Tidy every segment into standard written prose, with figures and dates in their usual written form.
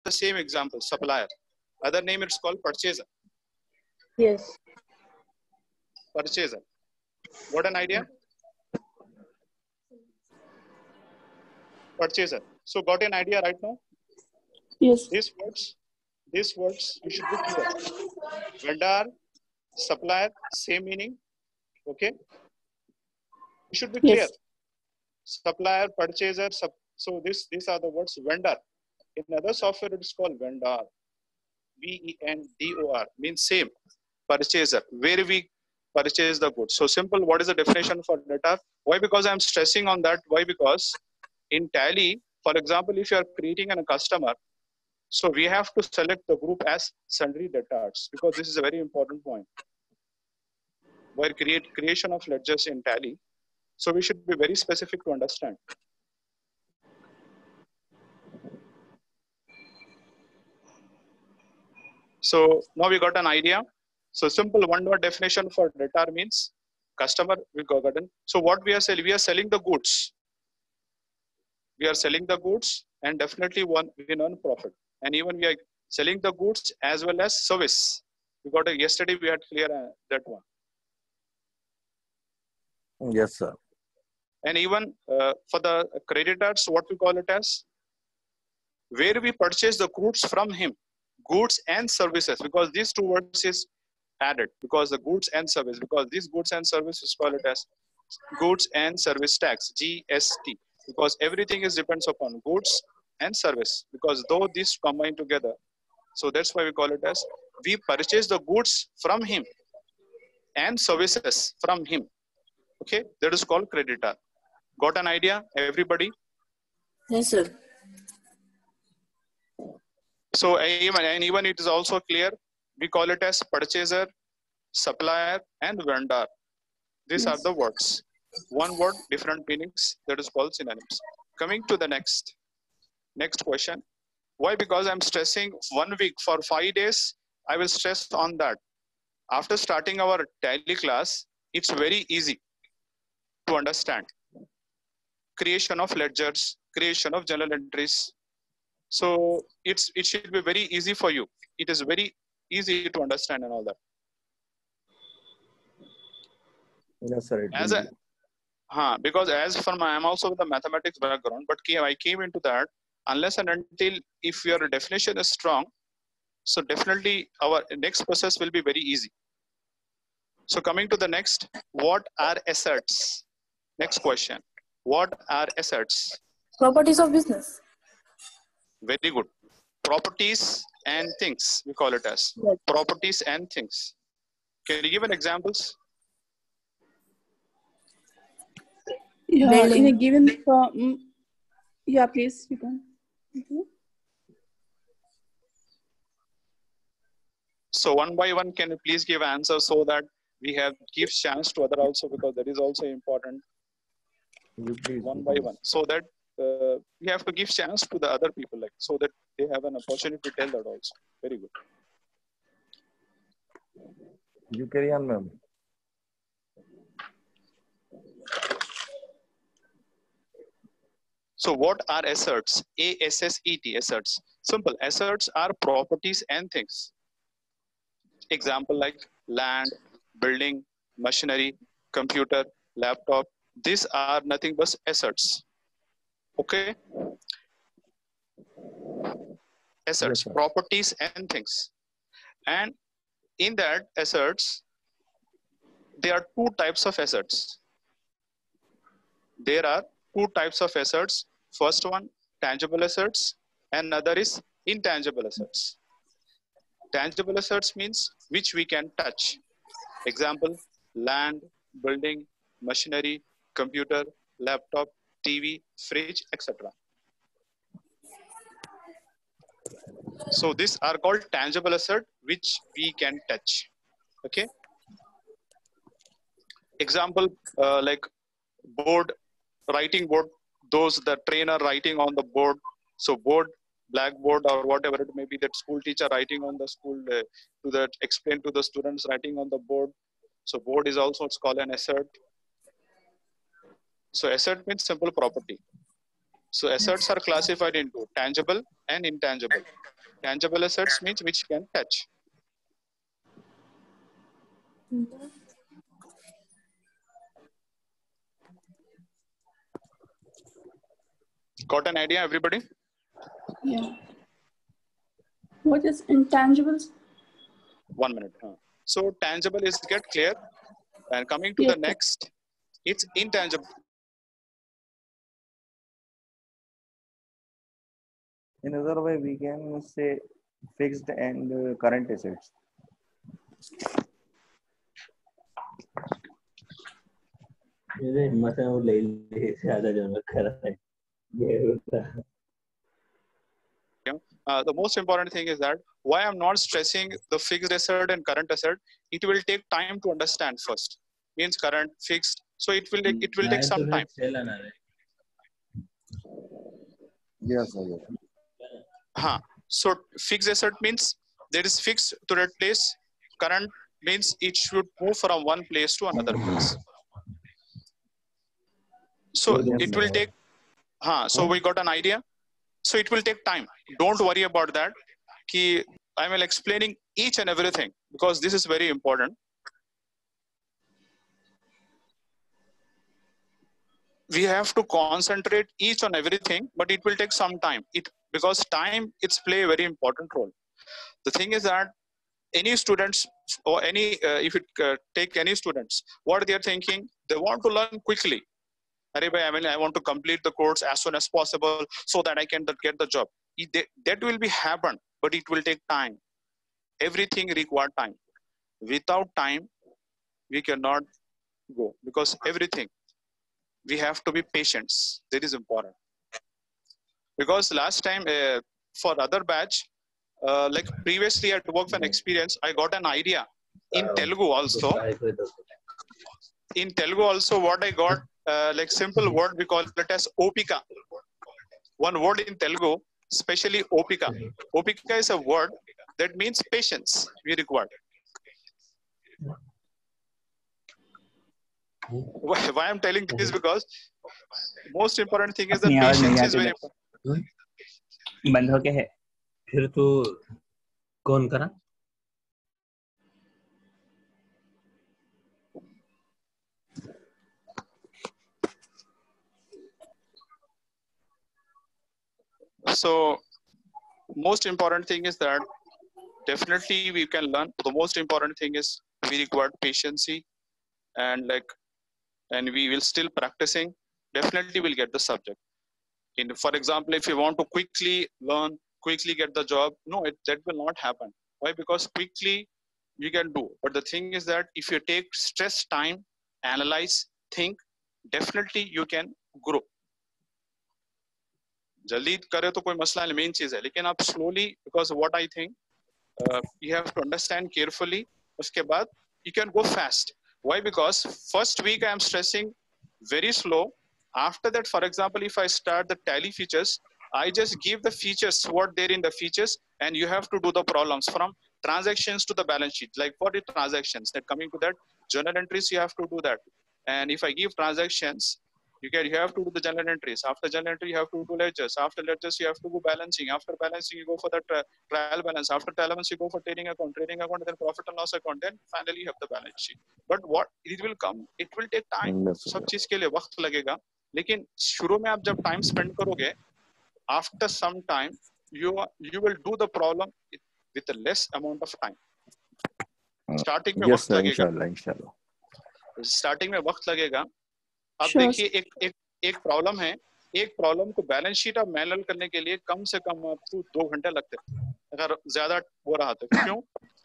the same example, supplier. Other name it's called purchaser. Yes. Purchaser. Got an idea? Purchaser. So got an idea right now? Yes. These words you should be clear. Vendor, supplier, same meaning. Okay? You should be clear. Yes. Supplier, purchaser. So these are the words vendor. In other software, it is called vendor. VENDOR means same. Purchaser, where we purchase the goods. So simple. What is the definition for debtor? Why? Because I'm stressing on that. Why? Because in Tally, for example, if you are creating a customer, so we have to select the group as sundry debtors, because this is a very important point. While creation of ledgers in Tally, so we should be very specific to understand. So now we got an idea. So simple one-word definition for debtor means customer we got gotten. So what we are selling? We are selling the goods. We are selling the goods, and definitely we earn profit. And even we are selling the goods as well as service. We got yesterday we had clear that one. Yes, sir. And even for the creditors, what we call it as, where we purchase the goods from him, goods and services, because these two words is added, because the goods and service, because these goods and services call it as goods and service tax, GST, because everything is depends upon goods and service, because though these combine together, so that's why we call it as we purchase the goods from him and services from him. Okay, that is called creditor. Got an idea, everybody? Yes, sir. So even it is also clear, we call it as purchaser, supplier, and vendor. These are the words. One word, different meanings. That is called synonyms. Coming to the next question. Why? Because I'm stressing 1 week for 5 days. I will stress on that. After starting our Tally class, it's very easy to understand. Creation of ledgers, creation of journal entries. So it should be very easy for you. It is very easy to understand and all that. Yes, sir. Because as for I'm also with the mathematics background, but I came into that unless and until if your definition is strong, so definitely our next process will be very easy. So coming to the next, what are assets? Next question. What are assets? Properties of business. Very good. Properties and things, we call it as. Yes. Properties and things. Can you give an examples? Yeah, in a given form. Yeah, please, you can. So one by one, can you please give answers so that we give chance to other also, because that is also important. One by one, so that we have to give chance to the other people, like, so that they have an opportunity to tell that also. Very good. You carry on, ma'am. So what are assets? A-S-S-E-T, assets. Simple. Assets are properties and things. Example like land, building, machinery, computer, laptop. These are nothing but assets. Okay? Assets, yes, properties and things. And in that assets, there are two types of assets. There are two types of assets. First one, tangible assets, and another is intangible assets. Tangible assets means which we can touch. Example, land, building, machinery, computer, laptop, TV, fridge, etc. So these are called tangible asset which we can touch. Okay. Example like board, writing board, those the trainer writing on the board. So board, blackboard or whatever it may be, that school teacher writing on the school explain to the students writing on the board. So board is also, it's called an asset. So asset means simple property. So assets are classified into tangible and intangible. Tangible assets means which you can touch. Got an idea, everybody? Yeah. What is intangibles? 1 minute. So tangible is get clear. And coming to Yes, the next, it's intangible. In other way, we can say fixed and current assets. The most important thing is that why I'm not stressing the fixed asset and current asset. It will take time to understand first. Means current, fixed. So it will take some time. Yes, sir. Yes. So fixed asset means there is fixed to that place. Current means it should move from one place to another place. So it will take. So we got an idea. So it will take time. Don't worry about that. I will explaining each and everything because this is very important. We have to concentrate each on everything, but it will take some time. Because time it's play a very important role. The thing is that any students or any if it take any students, what they are thinking, they want to learn quickly. I want to complete the course as soon as possible so that I can get the job. That will be happen, but it will take time. Everything require time. Without time, we cannot go because everything we have to be patient. That is important. Because last time for other batch, like previously at work and experience, I got an idea in Telugu also. In Telugu also, what I got like simple word we call it as opika. One word in Telugu, especially opika. Opika is a word that means patience we require. Why I'm telling this because most important thing is the patience is very important. बंद हो के है फिर तो कौन करा So most important thing is that definitely we can learn. The most important thing is we require patience and we will still practicing. Definitely we'll get the subject. For example, if you want to quickly learn, quickly get the job, no, that will not happen. Why? Because quickly you can do. But the thing is that if you take stress time, analyze, think, definitely you can grow. जल्दी करे तो कोई मसला नहीं, main चीज है, लेकिन आप slowly, because what I think you have to understand carefully. उसके बाद you can go fast. Why? Because first week I am stressing very slow. After that, for example, if I start the tally features, I just give the features what there in the features, and you have to do the problems from transactions to the balance sheet. Like what is transactions? That coming to that journal entries, you have to do that. And if I give transactions, you have to do the journal entries. After journal entry, you have to do ledgers. After ledgers, you have to go balancing. After balancing, you go for the trial balance. After trial balance, you go for trading account, then profit and loss account. Then finally, you have the balance sheet. But what it will come, it will take time. सब चीज के लिए वक्त लगेगा. लेकिन शुरू में आप जब time spend करोगे, after some time, you will do the problem with a less amount of time. Starting में वक्त लगेगा. इंशाल्लाह. Starting में वक्त लगेगा. अब देखिए एक प्रॉब्लम है, एक प्रॉब्लम को बैलेंस शीट आप मैनुअल करने के लिए कम से कम आपको 2 घंटे लगते हैं अगर ज्यादा हो रहा तो. क्यों?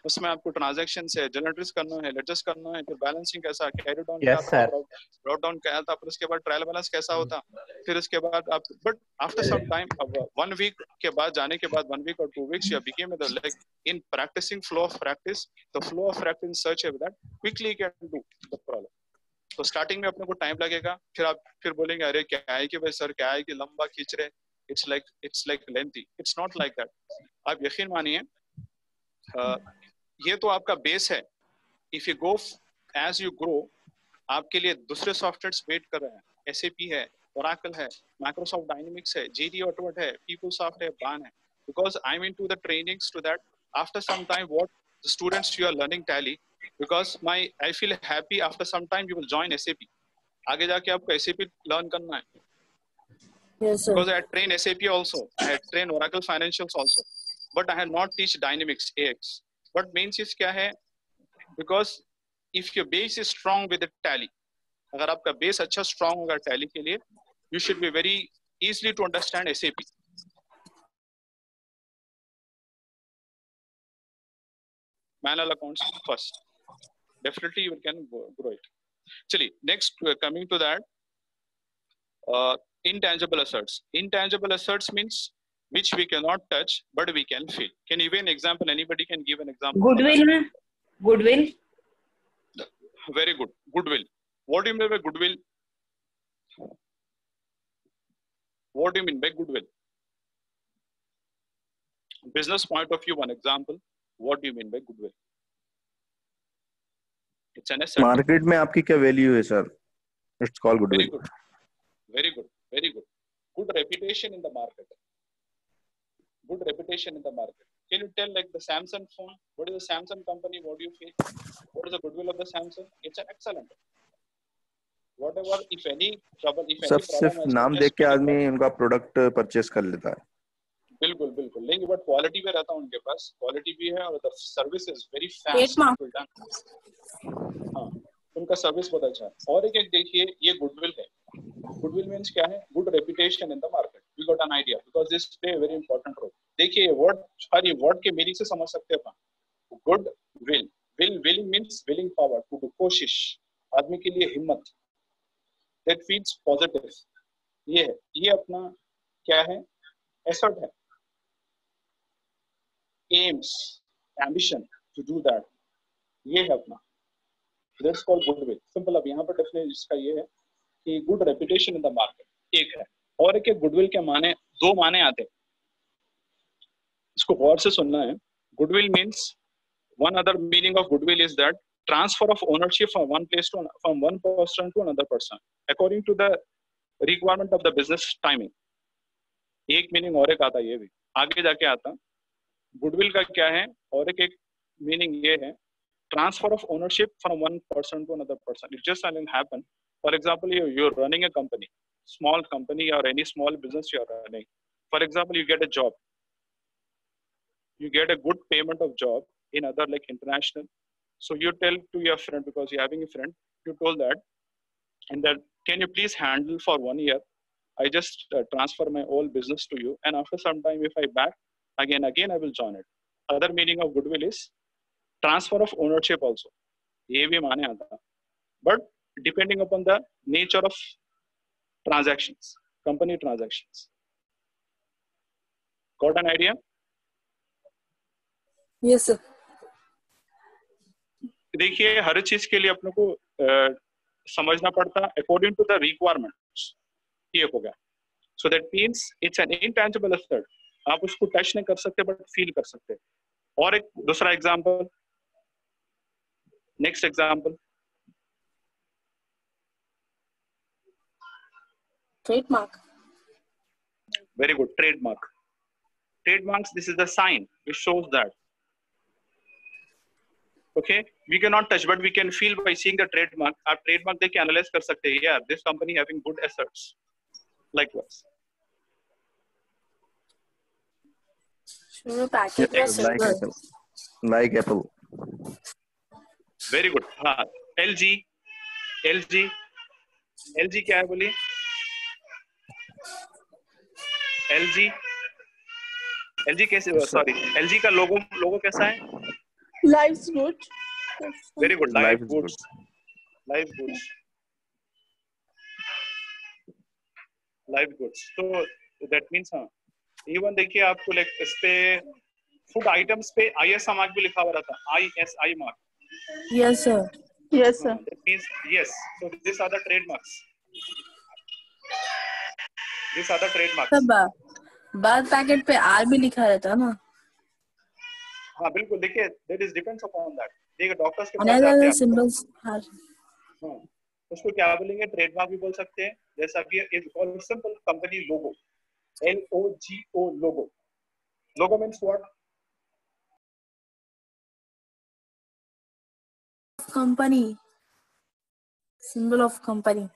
उसमें आपको ट्रांजैक्शन से जर्नल एंट्रीज करना है, लेजर्स करना है, फिर बैलेंसिंग कैसा, कैरी डाउन क्या था, ब्रॉट डाउन क्या था, फिर उसके बाद ट्रायल बैलेंस कैसा होता, फिर उसके बाद आप बट आफ्टर सम टाइम अब 1 वीक के बाद जाने के बाद 1 वीक और 2 वीक्स या became like in practising flow of practice, the flow of practice in such way that quickly you can do the problem. तो स्टार्टिंग में अपने को टाइम लगेगा, फिर आप फिर बोलेंगे अरे क्या है कि भाई सर क्या है कि लंबा खींच रहे, it's like lengthy. It's not like that. आप यकीन मानिए ये तो आपका बेस है. If you go as you grow, आपके लिए दूसरे सॉफ्टवेयर्स वेट कर रहे हैं. SAP है, Oracle है, Microsoft Dynamics है, GD Automat है, PeopleSoft है, बान है. because I'm into the trainings to that. After some time, what the students you are learning Tally, because I feel happy. After some time, you will join SAP. आगे जाके आपको SAP learn करना है. Yes, sir. Because I had trained SAP also, I had trained Oracle Financials also, but I had not teach Dynamics AX. But main चीज क्या है? Because if your base is strong with the Tally, अगर आपका base अच्छा strong होगा Tally के लिए, you should be very easily to understand SAP. Manual accounts first. Definitely you can grow it. Chali, next coming to that, intangible assets. Intangible assets means which we cannot touch, but we can feel. Can you give an example? Anybody can give an example? Goodwill. Goodwill. Very good. Goodwill. What do you mean by goodwill? What do you mean by goodwill? Business point of view, one example. What do you mean by goodwill? It's an asset. Market में आपकी क्या value है sir? It's called goodwill. Very good. Very good. Very good. Good reputation in the market. Good reputation in the market. Can you tell like the Samsung phone? What is the Samsung company? What do you feel? What is the goodwill of the Samsung? It's an excellent. Whatever, if any trouble, if sir any problem सिर्फ नाम देख के आदमी उनका product purchase कर लेता है. बिल्कुल बिल्कुल लेंगे, बट क्वालिटी भी रहता है उनके पास, क्वालिटी भी है और सर्विस इज वेरी फास्ट. हाँ, उनका सर्विस बहुत अच्छा है. और एक देखिए ये गुडविल है. गुडविल मींस क्या है? Good reputation in the market. We got an idea because this play a very important role. देखिए वर्ड, हर ये वर्ड के मीनिंग से समझ सकते हैं अपन. Good will, willing means willing power, to do, कोशिश, आदमी के लिए हिम्मत. That feels positive. ये है, ये अपना क्या है? एसर्ट है. aims, ambition to do that. ये है अपना. That's called goodwill. Simple. अब यहाँ पर डेफिनेशन इसका ये है कि good reputation in the market एक है. और एक goodwill के माने, दो माने आते हैं. इसको गौर से सुनना है. Goodwill means, one other meaning of goodwill is that transfer of ownership from one person to another person according to the requirement of the business timing. एक meaning और एक आता है, ये भी आगे जाके आता. गुडविल का क्या है? और एक मीनिंग ये है, transfer of ownership from one person to another person. It just happen. For example, you are running a company, small company और any small business you are running. For example, you get a job, you get a good payment of job in other like international. So you tell to your friend, because you're having a friend, you told that, and that, can you please handle for 1 year? I just transfer my whole business to you, and after some time, if I back, again I will join it. Other meaning of goodwill is transfer of ownership also. ये भी माने आता. But depending upon the nature of transactions, company transactions. Got an idea? Yes, sir. देखिए हर चीज के लिए अपने को समझना पड़ता according to the requirements. ये हो गया. So that means it's an intangible asset. आप उसको टच नहीं कर सकते बट फील कर सकते. और एक दूसरा example, next example. Trademark. Very good. Trademark. Trademarks, this is the sign which shows that. Okay, we cannot touch but we can feel by seeing the trademark. आप trademark देख के analyze कर सकते हैं. Yeah, this company having good assets. Likewise. Sure, packet was silver. Like Apple. Very good. हाँ, LG क्या है बोलिए? LG कैसे? सॉरी, LG का लोगो कैसा है? Life's good. Very good. Life goods. So that means हाँ, even देखिए आपको लाइक इस पे फूड आइटम्स पे ISI मार्क भी लिखा हुआ रहता है. ISI mark. Yes, sir. Yes, sir. That means yes. So these are the trademarks. सब बाद पैकेट पे R भी लिखा रहता है ना. हाँ बिल्कुल. देखिए that is depends upon that. देखिए डॉक्टर्स के पास अलग जाते अलग हैं. सिंबल्स. हाँ. उसको क्या बोलेंगे? ट्रेडमार्क भी बोल सकते हैं. जैसा कि is called simple company logo, LOGO logo. Logo means what? Company. Symbol of company.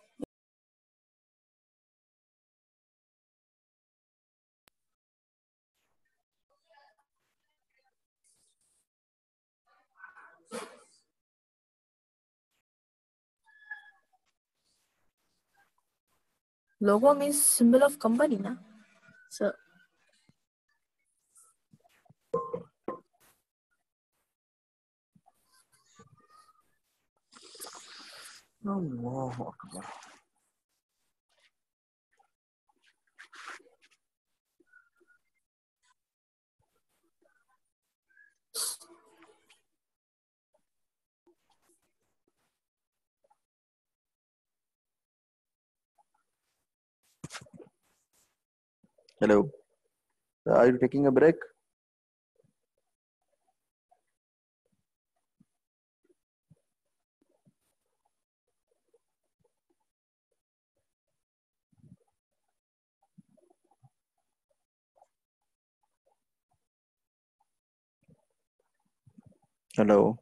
Logo means symbol of company, na? So. Allahu Akbar. Hello. Are you taking a break? Hello.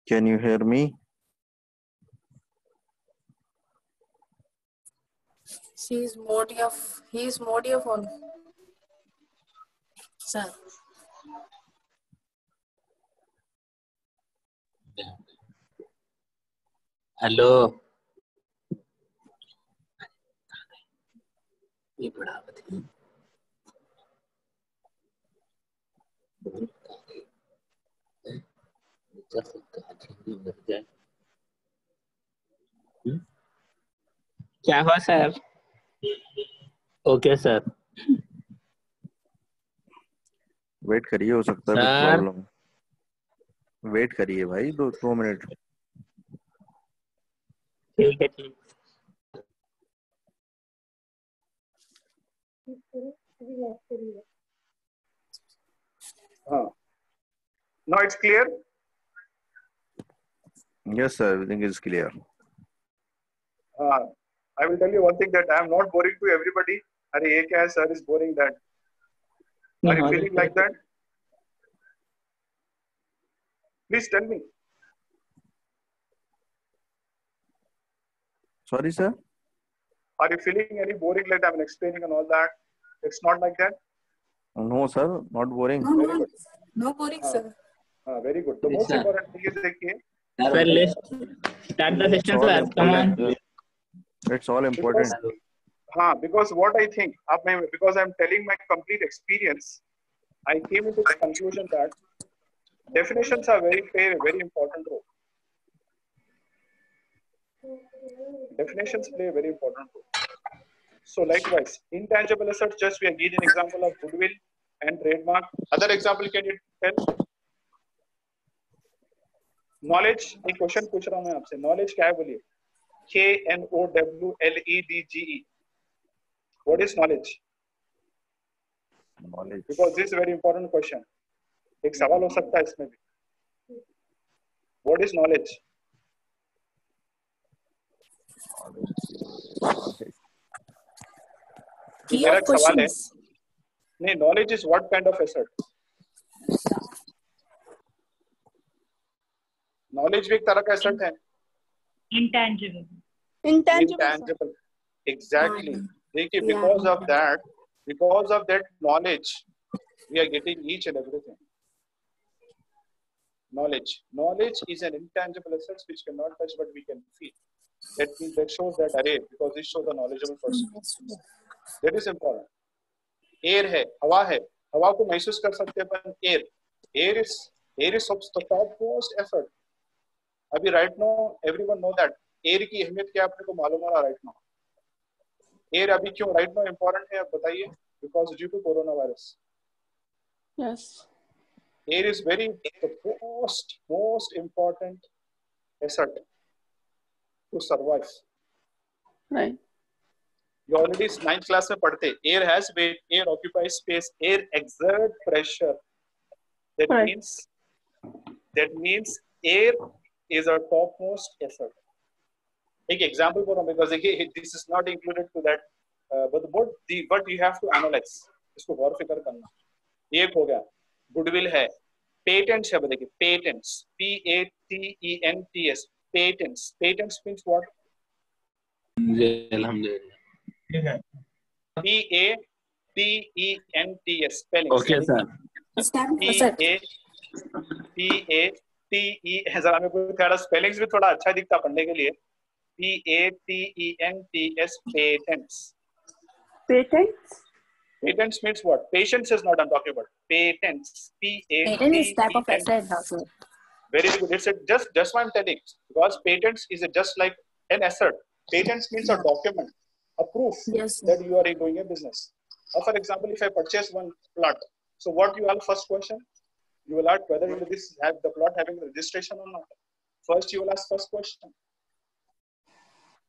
Can you hear me? He is Modi of all. Sir. Hello ये बड़ा बता क्या हुआ sir? Okay sir. Wait करिए, हो सकता है कुछ सर प्रॉब्लम। वेट करिए भाई, 2 मिनट। ठीक है ठीक। Now it's clear. Yes sir, everything is clear. I will tell you one thing that I am not boring to everybody. अरे ये क्या है sir is boring that. Are you feeling like that? Please tell me. Sorry sir. Are you feeling any boring like I'm explaining and all that? It's not like that. No sir, not boring. Very good. No boring, sir. Very good. The most important thing is देखिए. Sir, let's start the session, sir. Come on. It's all important. Because what I think, because I'm telling my complete experience, I came into the conclusion that definitions are play a very important role. Definitions play a very important role. So likewise, intangible assets, just we are giving an example of goodwill and trademark. Other example can you tell? Knowledge, एक question पूछ रहा हूँ मैं आपसे, knowledge क्या है बोलिए? KNOWLEDGE. What is knowledge? Knowledge. Because this is a very important question. एक सवाल हो सकता है इसमें भी. What is knowledge? मेरा एक सवाल है. नहीं, knowledge is what kind of asset? Knowledge भी एक तरह का asset है. Intangible. Intangible. Exactly. देखिए, because of that knowledge, we are getting each and everything. Knowledge is an intangible asset which cannot touch but we can feel. That means that shows that array because it shows a knowledgeable person. That is important. Air है, हवा है, हवा को महसूस कर सकते हैं अपन. Air is of the topmost effort. अभी right now everyone know that air की अहमियत क्या अपने को मालूम हो रहा right now. Air अभी क्यों right now important है आप बताइए? Because due to coronavirus. Yes. Air is the most important asset to survive. Right. You already 9th class में पढ़ते. Air has weight. Air occupies space. Air exerts pressure. That means air is a topmost asset. एक example बोल रहा हूँ because this is not included to that but you have to analyze. इसको गौर फिकर करना. एक हो गया. Goodwill है. Patents है देखिए. Patents. Patents. Patents. Patents means what? अल्हम्दुलिल्लाह. Patents. Spelling. Okay sir. P-A-T-E. जरा मेरे को थोड़ा स्पेलिंग्स भी थोड़ा अच्छा दिखता पढ़ने के लिए. Patents. Patents. Patents? Patents means what? Patience is not I'm talking about. Patents. Patent is type of asset also. Very good. It's just what I'm telling. Because patents is just like an asset. Patents means a document, a proof that you are doing a business. For example, if I purchase one plot, so what you will first question? You will ask whether this have the plot having registration or not. First, you will ask first question.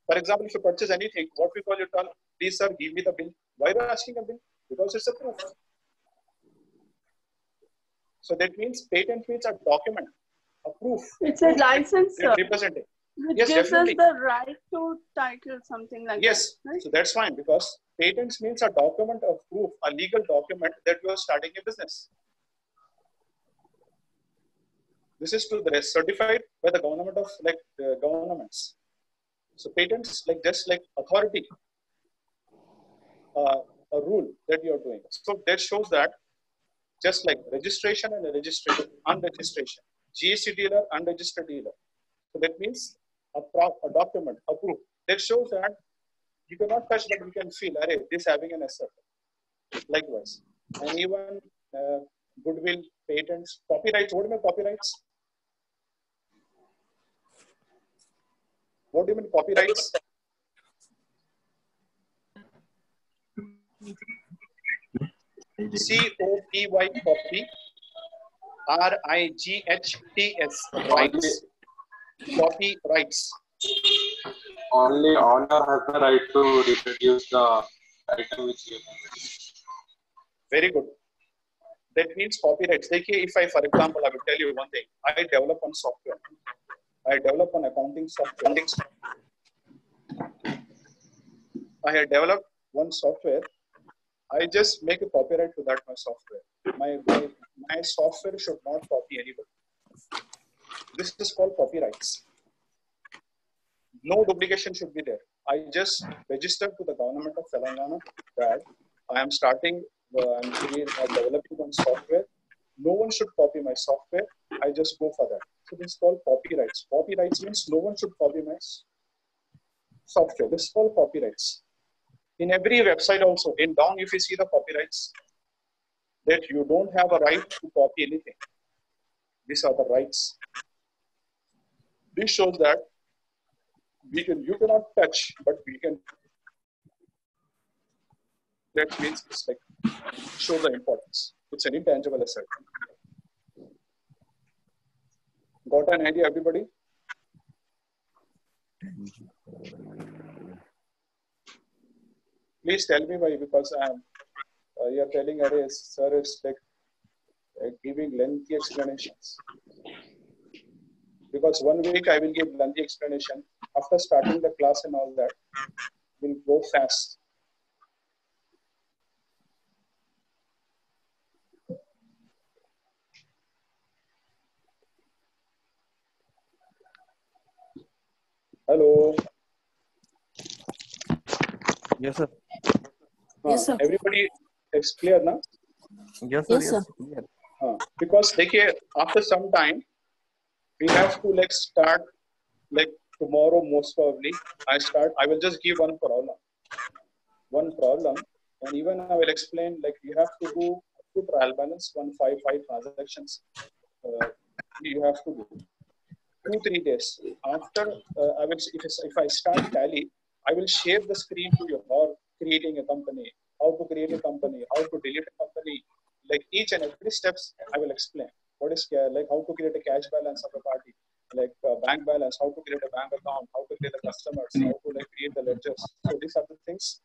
For example, if you purchase anything, what we call it all, please sir, give me the bill. Why are you asking a bill? Because it's a proof. So that means patent means a document, a proof. It's a license, sir. Representing. Which Yes, gives definitely. us the right to title something like Yes, that. Right? so that's fine because patents means a document of proof, a legal document that you are starting a business. This is to the certified by the government of like governments. So patents like just like authority, a rule that you are doing. So that shows that just like registration and unregistration, GST dealer, unregistered dealer. So that means a document, a proof that shows that you cannot touch, but you can feel, array, this having an asset. Likewise, and even goodwill, patents, copyrights. What do you mean copyrights? What do you mean copyrights? C-O-P-Y, copy. R-I-G-H-T-S, rights. Copyrights. Only owner has the right to reproduce the item which you have. Very good. That means copyrights. Like if I, for example, I will tell you one thing. I develop one software. I develop an accounting software. I had developed one software. I just make a copyright to that my software. My software should not copy anybody. This is called copyrights. No duplication should be there. I just registered to the government of Telangana that I am starting, I'm developing one software. No one should copy my software. I just go for that. So this is called copyrights. Copyrights means no one should copy my software. This is called copyrights. In every website also, in down if you see the copyrights, that you don't have a right to copy anything. These are the rights. This shows that you cannot touch, but we can. That means it's like show the importance. It's an intangible asset. Got an idea, everybody? Please tell me why, because I am. You're telling arrays, sir, it's like giving lengthy explanations. Because 1 week I will give lengthy explanation. After starting the class and all that, we'll go fast. Hello. Yes, sir. Yes, sir. Everybody, it's clear now? Yes, sir. Yes, sir. Clear. Because after some time, we have to like start like tomorrow most probably. I will just give one problem, and even I will explain like you have to do two trial balance, 155 transactions. You have to do 2-3 days after. I will if I start Tally, I will share the screen to you or creating a company, how to create a company, how to delete a company, like each and every steps I will explain. What is like how to create a cash balance of a party, like bank balance, how to create a bank account, how to create the customers, how to like create the ledgers. So these are the things.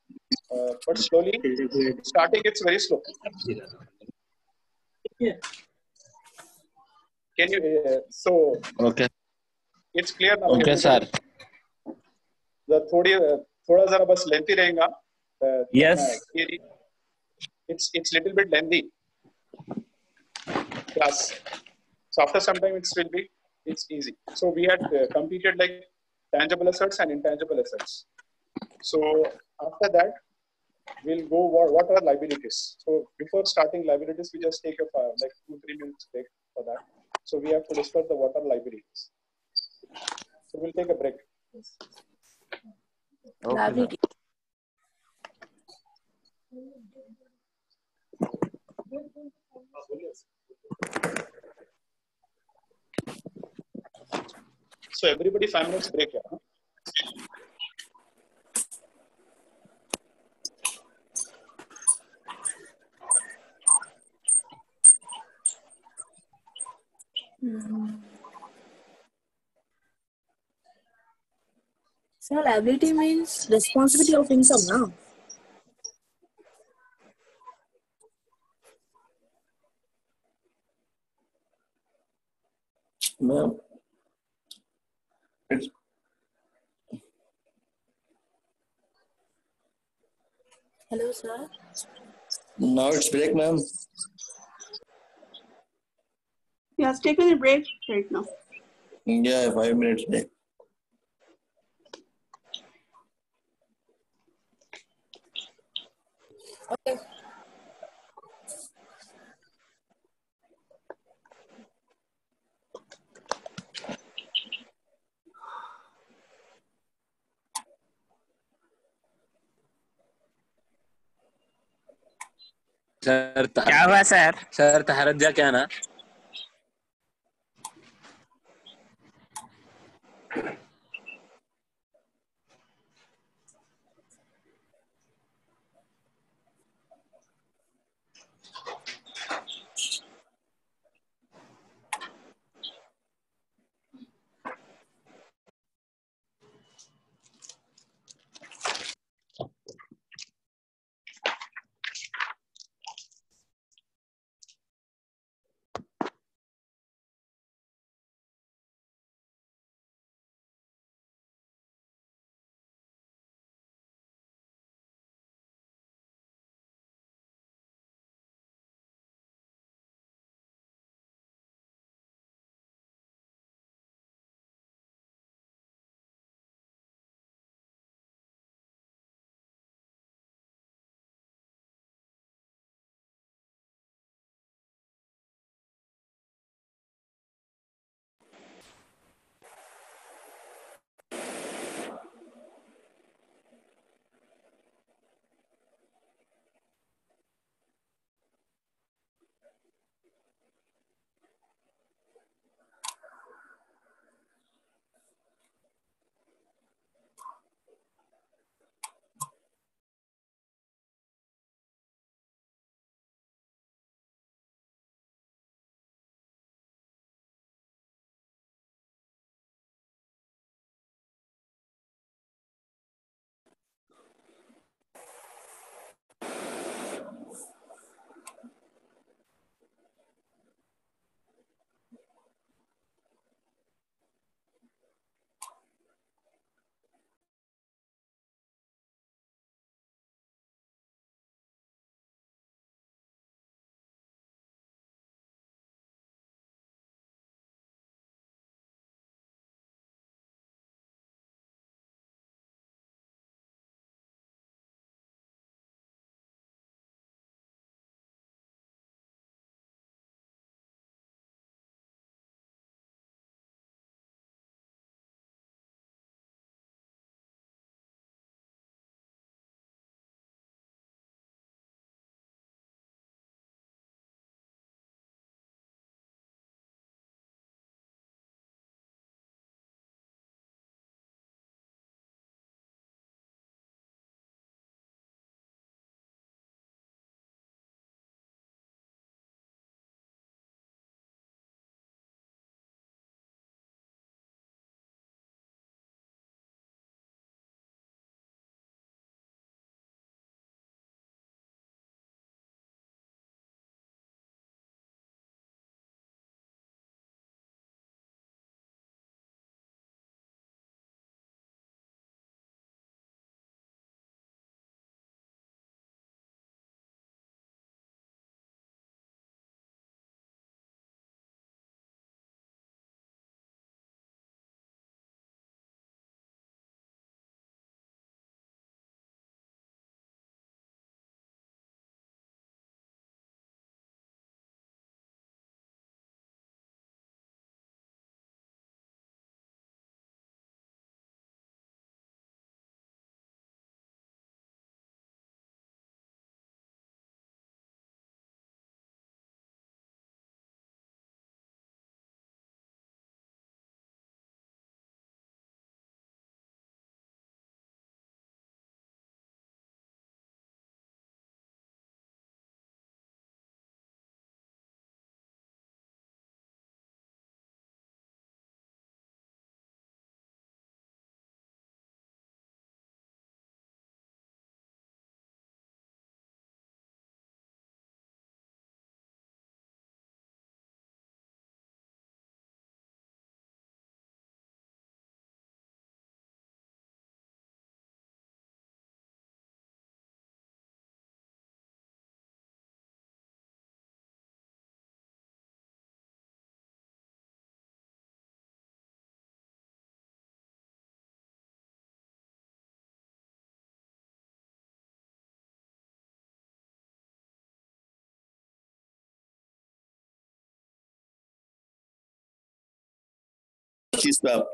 But slowly, starting it's very slow. Can you? So Okay. It's clear now. Okay, sir. थोड़ा जरा बस lengthy रहेगा. Yes. theory. It's little bit lengthy class. So after some time it's easy. So we had completed like tangible assets and intangible assets. So after that we'll go what are liabilities. So before starting liabilities, we just take a like 2-3 minutes break for that. So we have to discuss the what are liabilities. So we'll take a break. Okay, Liability. So everybody 5 minutes break here. Huh? So liability means responsibility of income, no? ma'am. It's Hello, sir. now it's break, ma'am. He has taken a break right now. Yeah, 5 minutes break. Okay. Sir क्या हुआ sir? Sir तहरत जा क्या ना चीज पे आप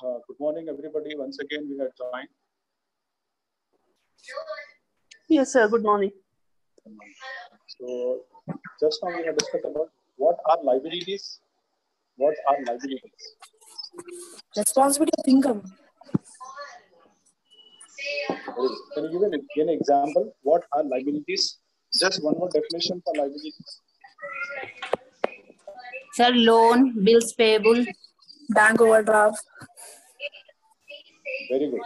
Good morning, everybody. Once again, we have joined. Yes, sir. Good morning. So, just now we have discussed about what are liabilities. What are liabilities? Responsibility of income. Can you give an example? What are liabilities? Just one more definition for liabilities. Sir, loan, bills payable, Bank overdraft. Very good.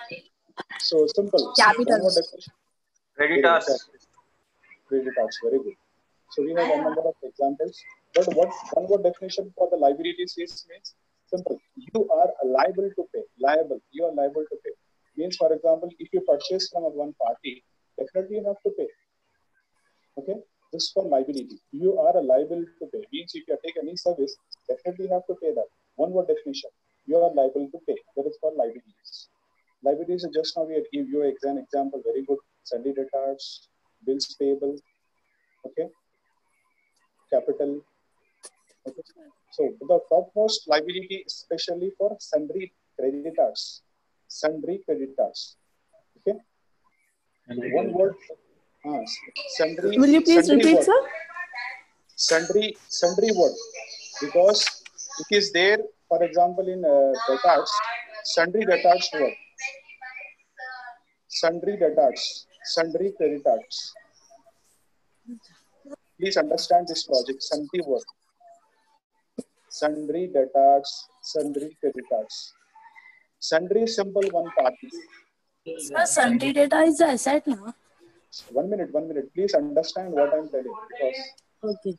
So simple. Capital. One more definition. Creditors. Creditors. Very good. So we have a number of examples. But what one more definition for the liabilities is means simple. You are liable to pay. Liable. You are liable to pay. Means, for example, if you purchase from one party, definitely you have to pay. Okay. This for liability. You are liable to pay. Means if you take any service, definitely you have to pay that. One more definition. You are liable to pay. That is for liabilities. Liabilities is just now we give you an example. Very good. Sundry debtors, bills payable. Okay. Capital. Okay. So the topmost liability, especially for sundry creditors. Sundry creditors. Okay. One word. Sundry. Will you please repeat, word. sir? Sundry word. Because it is there, for example, in debtors, sundry debtors word. Sundry debtors, sundry creditors. Please understand this logic. Sundry word. Sundry debtors, sundry creditors. Sundry simple one party. Sir, sundry data is the asset now. 1 minute. Please understand what I'm telling. Because Okay.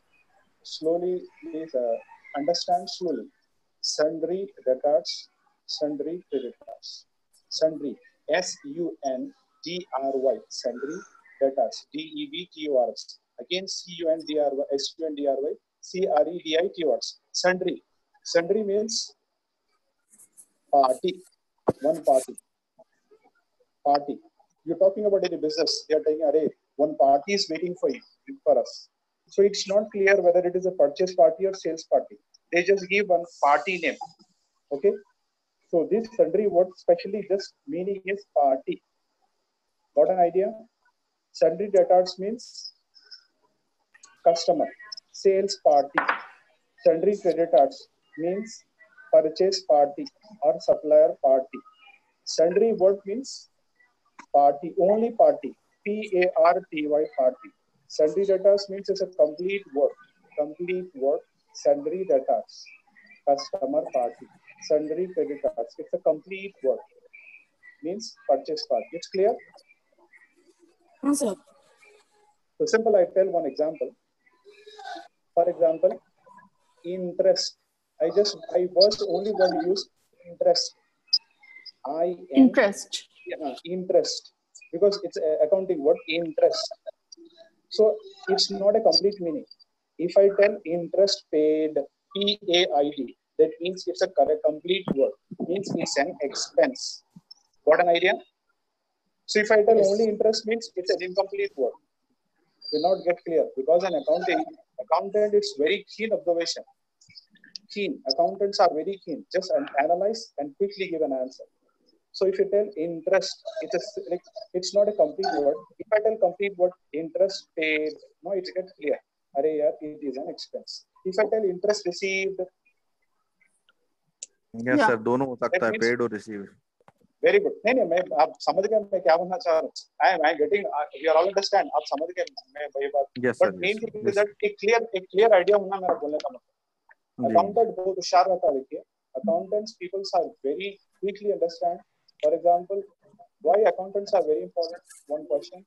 slowly, please understand slowly. Sundry debtors, sundry creditors. Sundry. S-U-N-D-R-Y. Sundry debtors. D-E-B-T-O-R-S. Again, C-U-N-D-R-Y. S-U-N-D-R-Y. C-R-E-D-I-T-O-R-S. Sundry. Sundry means party. One party. Party. You're talking about any business. They are telling, array, one party is waiting for you, for us. So it's not clear whether it is a purchase party or sales party. They just give one party name. Okay. So this sundry word, especially this meaning is party. Got an idea? Sundry debtors means customer. Sales party. Sundry creditors means purchase party or supplier party. Sundry word means party, only party. P-A-R-T-Y party. Sundry debtors means it's a complete word. Complete word. Sundry debtors. Customer party. Sundry creditors. It's a complete word. Means purchase party. It's clear? Yes, sir. So simple, I tell one example. For example, interest. I was only going to use interest. Interest. Interest. Because it's an accounting word, interest. So it's not a complete meaning. If I tell interest paid, P-A-I-D, that means it's a complete word. Means it's an expense. Got an idea? So if I tell only interest means it's an incomplete word. Will not get clear because an accountant is very keen observation. Keen. Accountants are very keen. Just analyze and quickly give an answer. So if you tell interest, it's not a complete word. If I tell complete word, interest paid, no, it gets clear. It is an expense. If I tell interest received, yes sir, दोनों हो सकता है, paid or received. Very good. नहीं मैं आप समझ गए मैं क्या बोलना चाह रहा हूँ. I am getting. You all understand. आप समझ गए मैं वही बात. Yes But sir. main thing is that एक clear idea होना मेरा बोलने का मतलब. Accountant बहुत होशियार रहता है देखिए. Accountants people are very quickly understand. For example, why accountants are very important? One question.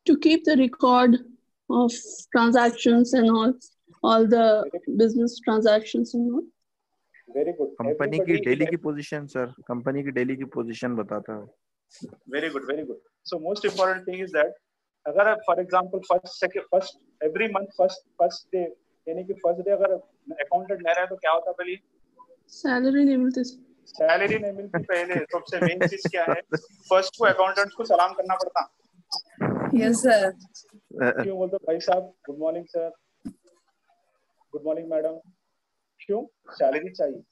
To keep the record of transactions and all the business transactions and all. Very good. Company की daily की position sir, company की daily की position बताता है. Very good, very good. So most important thing is that अगर for example first every month first day यानी कि first day अगर accountant नहीं रहा तो क्या होता पहले? सैलरी नहीं मिलती. सैलरी नहीं मिलती पहले सबसे मेन चीज क्या है? फर्स्ट को अकाउंटेंट्स को सलाम करना पड़ता. Yes, sir. क्यों बोलते भाई साहब? Good morning sir. Good morning madam. क्यों? सैलरी चाहिए.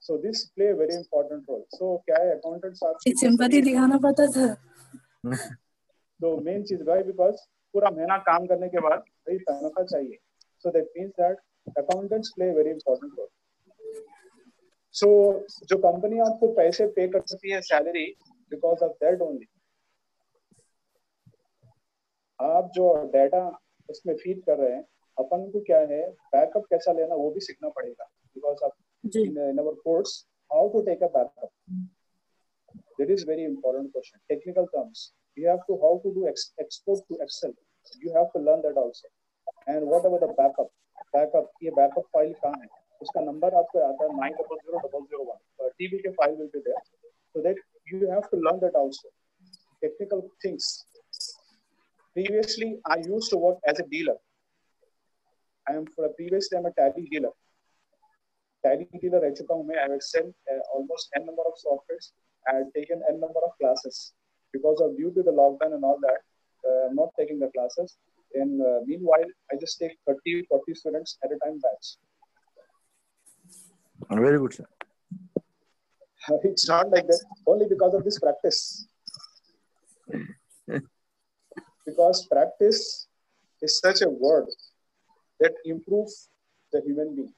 So this play a very important role. So क्या है, accountants आपकी सिंपैथी दिखाना पड़ता था. तो मेन चीज भाई, बिकॉज पूरा महीना काम करने के बाद भाई तनख्वाह चाहिए. So that means that accountants play a very important role. So जो कंपनी आपको पैसे पे करती है salary, because of that only आप जो डाटा उसमें फीड कर रहे हैं, अपन को क्या है बैकअप कैसा लेना वो भी सीखना पड़ेगा. Because of in our course how to take a backup, that is very important question. Technical terms, you have to how to do export to Excel, you have to learn that also. And what about the backup ये backup file कहाँ है, उसका number आपको आता है 900001. TB के file will be there, so that you have to learn that also. Technical things. Previously I used to work as a dealer. Previously I'm a tally dealer. Tally dealer रह चुका हूँ मैं. I have sent almost n number of softwares. I have taken n number of classes. Because of due to the lockdown and all that, I'm not taking the classes. And meanwhile, I just take 30-40 students at a time batch. Very good, sir. It's not like that. Only because of this practice. Because practice is such a word that improves the human being.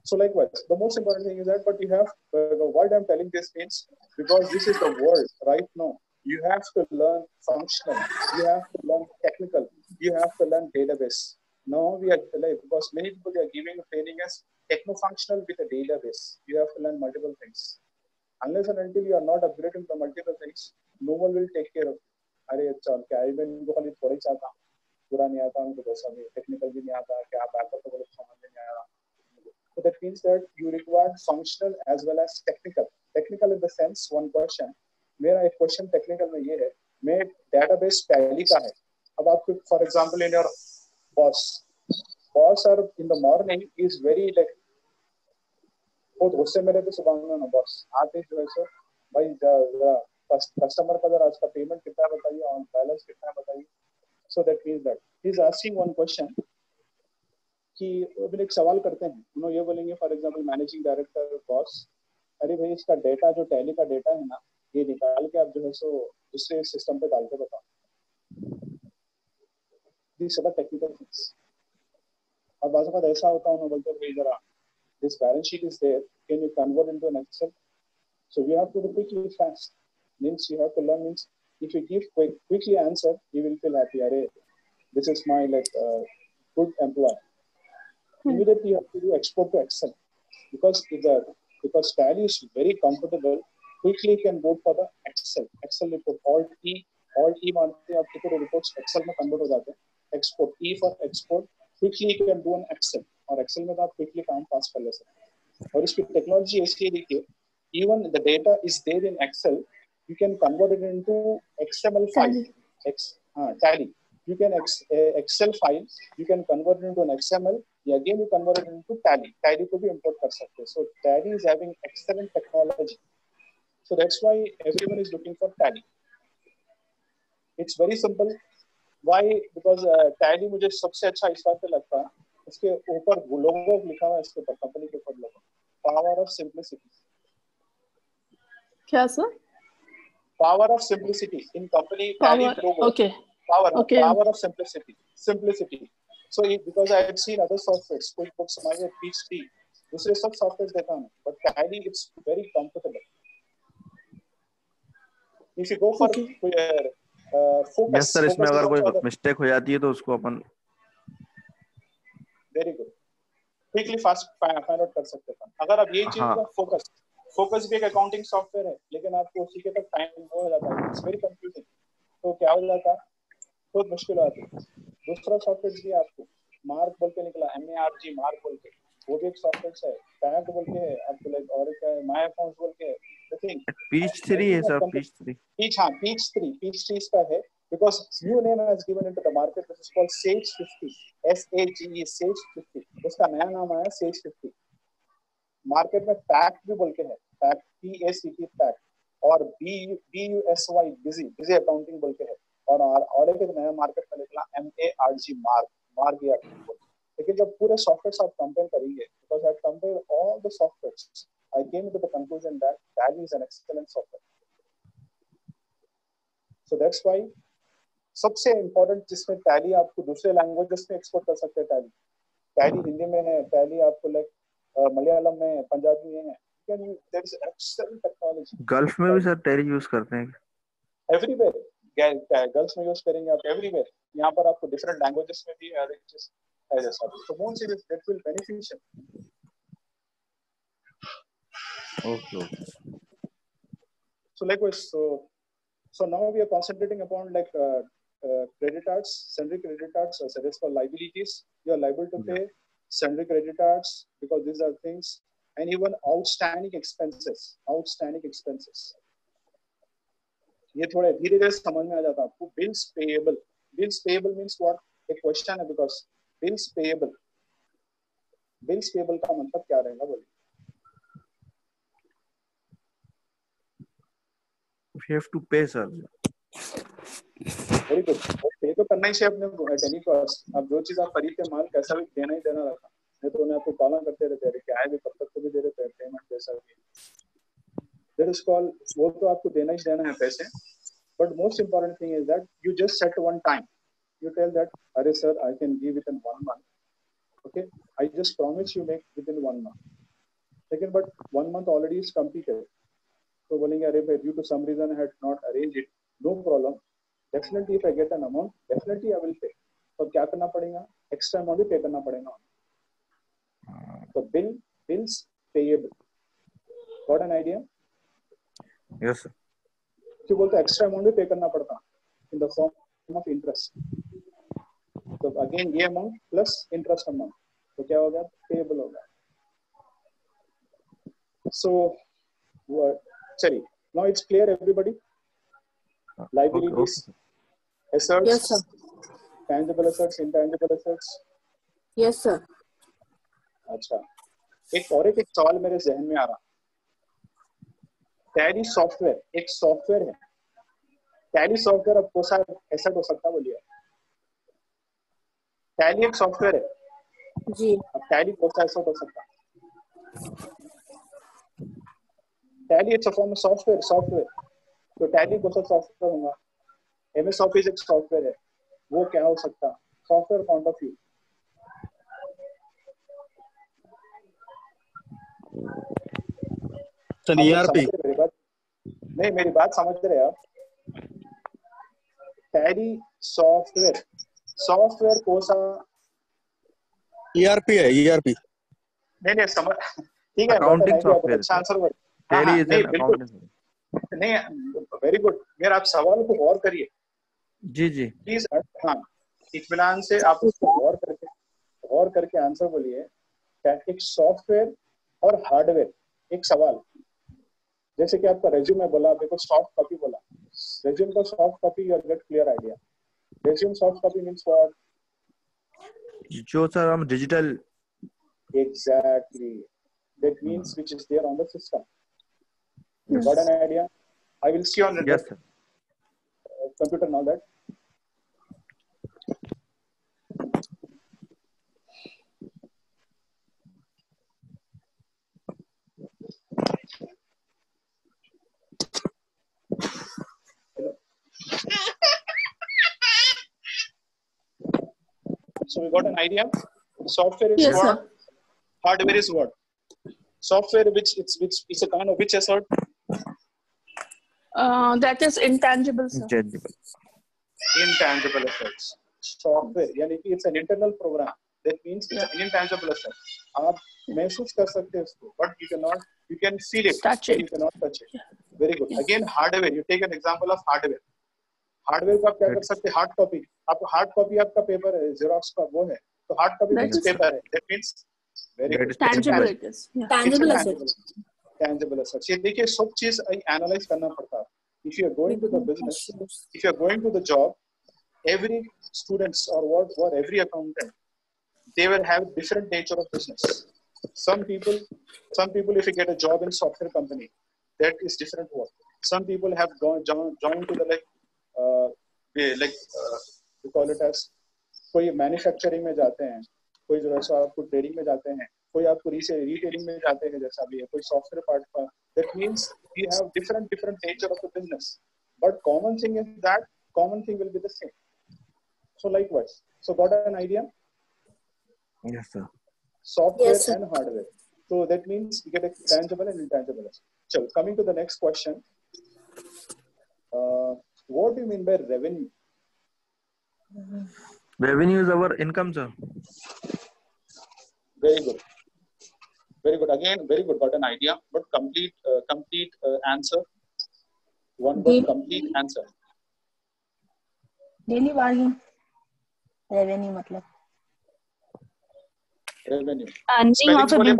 So likewise, the most important thing is that, but you have, why I'm telling this means, because this is the world right now. You have to learn functional, you have to learn technical, you have to learn database. Now we are, because many people are giving training as techno-functional with a database. You have to learn multiple things. Unless and until you are not upgrading the multiple things, no one will take care of you. अरे चल क्या है, इनको खाली थोड़ा ही चाहता, पूरा नहीं आता उनको, वैसा भी टेक्निकल भी नहीं आता, क्या बैकअप तो समझ में नहीं आ रहा. So that means that you require functional as well as technical. Technical in the sense, one question. मेरा एक question technical में ये है, मैं database Tally का है. अब आपको, for example, in your boss are in the morning is very like बहुत गुस्से में रहते, सुबह में ना boss आते जो है सो भाई कस्टमर का जरा आज का पेमेंट कितना है बताइए, ऑन बैलेंस कितना है बताइए. So that means that he is asking one question. कि एक सवाल करते हैं, उन्होंने ये बोलेंगे for example managing director boss, अरे भाई इसका डेटा जो टैली का डेटा है ना, ये निकाल के आप जो है सो दूसरे सिस्टम पे डाल के बताओ. This are the technical things. और बाज़ वक़्त ऐसा होता है, उन्होंने बोलते हैं भाई जरा this balance sheet is there, can you convert into an Excel. So we have to do quickly fast. Means you have to learn. Means if you give quickly answer you will feel happy. अरे this is my like good employ. Immediately you have to do export to Excel, because Tally is very comfortable. Quickly you can go for the Excel report. Alt E मारते हैं आपके पूरे reports Excel में convert हो जाते हैं. Export E for export. Quickly you can do an Excel, और Excel में तो आप quickly काम pass कर ले सकते हैं. और इसकी technology ऐसी है देखिए, even the data is there in Excel, you can convert it into XML file. Tally. You can Excel file, you can convert it into an XML. Again, you convert it into Tally. Tally को भी import कर सकते हैं. So Tally is having excellent technology. So that's why everyone is looking for Tally. It's very simple. Why? Because Tally मुझे सबसे अच्छा इस बात पे लगता है, इसके ऊपर लोगो लिखा हुआ है, इसके ऊपर कंपनी के ऊपर लोगो. Power of simplicity. क्या sir? Power of simplicity in company Tally logo. Okay. Power of simplicity. So because I had seen other softwares, QuickBooks, Maya, PHP, दूसरे सब softwares देखा हूँ, but Tally it's very comfortable. If you go for focus. Yes sir, इसमें अगर कोई mistake हो जाती है तो उसको अपन very good. Quickly fast find out कर सकते हैं. अगर आप ये चीज़ का focus भी एक accounting software है, लेकिन आपको उसी के तक time हो जाता है. It's very confusing. तो क्या हो जाता है? बहुत मुश्किल आती है. दूसरा सॉफ्टवेयर भी आपको मार्क बोल के निकला, MARG मार्क बोल के, वो भी एक सॉफ्टवेयर है. पैक बोल के है आपको, लाइक और क्या है, माय अकाउंट्स बोल के है. द थिंग Peach3 है सर. Peach3 इसका है, because new name has given into the market, which is called Sage 50. SAGE Sage 50. उसका नया नाम आया Sage 50. मार्केट में पैक भी बोल के है, पैक PACT पैक, और BUSY बिजी अकाउंटिंग बोल के है. और एक नया मार्केट में निकला MARG मार्ग. लेकिन लेकिन जब पूरे सॉफ्टवेयर आप कंपेयर करेंगे, because I compare all the softwares, I came to the conclusion that Tally is an excellent software. So that's why सबसे इम्पोर्टेंट जिसमें टैली आपको दूसरे लैंग्वेजेस में एक्सपोर्ट कर सकते हैं, टैली हिंदी में है, टैली आपको लाइक मलयालम में है, पंजाबी में है, there is excellent technology. Gulf में भी सर टैली यूज करते हैं? एवरीवेयर, गल्फ में यूज करेंगे आप, एवरीवेयर। यहाँ पर आपको डिफरेंट लैंग्वेजेस में भी है जैसा, तो मोन say that will beneficial. Okay. So likewise, so now we are concentrating upon like credit cards, sundry credit cards, so that's for liabilities. You are liable to pay sundry credit cards because these are things, and even outstanding expenses. ये थोड़े धीरे-धीरे समझ में आ जाता है आपको। Bills payable means what? एक question है, because bills payable का मतलब क्या रहेगा बोलिए? We have to pay, sir. Very good. पे तो करना ही चाहिए अपने एट एनी कॉस्ट। अब जो चीज आप खरीदते माल कैसा भी देना ही देना रहता, नहीं तो उन्हें आपको कॉल करते रहते हैं, क्या है भी कब तक तो भी दे देते हैं पेमेंट जैसा भी। देयर इज कॉल, वो तो आपको देना ही देना है पैसे, but most important thing is that you just set one time, you tell that अरे sir I can give within 1 month, okay, I just promise you make within 1 month। लेकिन but 1 month already is completed, तो बोलेंगे अरे भाई due to some reason I had not arrange it, no problem, definitely if I get an amount definitely I will pay. तो क्या करना पड़ेगा? Extra amount भी पे करना पड़ेगा। तो bills payable, got an idea? Yes sir. क्यों बोलते हैं एक्स्ट्रा अमाउंट भी पे करना पड़ता in the form of interest? तो अगेन ये अमाउंट प्लस इंटरेस्ट अमाउंट, तो क्या होगा? पेएबल होगा। सो चलिए, now it's clear everybody? Liabilities, assets, Yes, sir. tangible assets, intangible assets. Yes, sir. अच्छा, एक सवाल मेरे जहन में आ रहा। टैली सॉफ्टवेयर एक सॉफ्टवेयर है, टैली सॉफ्टवेयर अब कौन सा एसेट हो सकता है बोलिए? टैली एक सॉफ्टवेयर है जी। अब टैली कौन सा एसेट हो सकता है? Tally it's a form of software, तो टैली कौन सा सॉफ्टवेयर होगा? एमएस ऑफिस एक सॉफ्टवेयर है, वो क्या हो सकता है software point of view? Sir ERP. नहीं, मेरी बात समझ रहे आप? टैली सॉफ्टवेयर कौन सा? ईआरपी है, ईआरपी। नहीं समझ, ठीक है, अकाउंटिंग सॉफ्टवेयर। अच्छा answer word tally is an accounting. नहीं, वेरी गुड। मेरा आप सवाल को गौर करिए जी प्लीज। हाँ, इत्मीनान से आप उसको गौर करके आंसर बोलिए। एक सॉफ्टवेयर और हार्डवेयर, एक सवाल, जैसे कि आपका रेज्यूमे बोला, आपको सॉफ्ट कॉपी बोला, रेज्यूम का soft copy, you get clear idea. Resume soft copy means what? जो सर हम digital, exactly, that means which is there on the system. You got an idea? I will see on the yes sir, computer now that. So we got an idea. Software is Yes, what? sir. Hardware is what? Software, which it's a kind of which assert? That is intangible, sir. Intangible assets. Software, यानी कि it's an internal program. That means it's an intangible asset. आप महसूस कर सकते हैं उसको, but you can feel it, Touch it. you cannot touch it. Very good. Again, hardware. You take an example of hardware. Hardware को आप क्या कर सकते हैं? हार्ड कॉपी, आपको हार्ड कॉपी आपका पेपर है, जेरोक्स का वो है, तो हार्ड कॉपी मींस पेपर है। That means very good, Tangible it is. Yeah. Tangible assets. tangible assets। ये देखिए सब चीज एनालाइज करना पड़ता है। If you are going to the business, if you are going to the job, every students or every accountant, they will have different nature of business. Some people if you get a job in software company, that is different work. Some people have joined to the we call it as कोई manufacturing में जाते हैं, कोई जो है सो आपको trading में जाते हैं, कोई आपको रिटेलिंग में जाते हैं जैसा भी है, कोई सॉफ्टवेयर पार्ट का. That means we have different nature of the business, but common thing is that common thing will be the same. So likewise, so got an idea? Yes, sir. Software Yes, sir. and hardware. So that means you get a tangible and intangible. So coming to the next question, what do you mean by revenue? Revenue is our income, sir. Very good. Very good. Again, very good. Got an idea, but complete answer. One word, complete answer. Daily bargain revenue मतलब Revenue. Earning of Spellings a बोले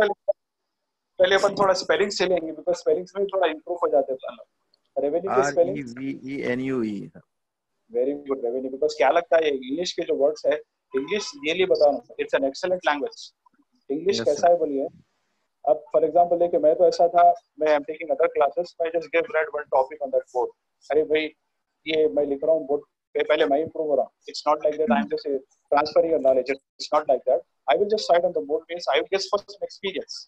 पहले अपन थोड़ा spelling से लेंगे, because spellings में थोड़ा improve हो जाते हैं. रेवेन्यू के spelling REVENUE. Very good. Revenue, because क्या लगता है इंग्लिश के जो वर्ड्स है, इंग्लिश रियली बता रहा हूँ, it's an excellent language. English Yes, कैसा है बोलिए. अब फॉर एग्जांपल लेके मैं तो ऐसा था, मैं am taking other classes, I just give red one topic on that board. अरे भाई ये मैं लिख रहा हूँ बोर्ड पे, पहले मैं इंप्रूव हो रहा हूँ. It's not like that I am just transferring your knowledge. It's not like that. I will just write on the board, means I will get for some experience.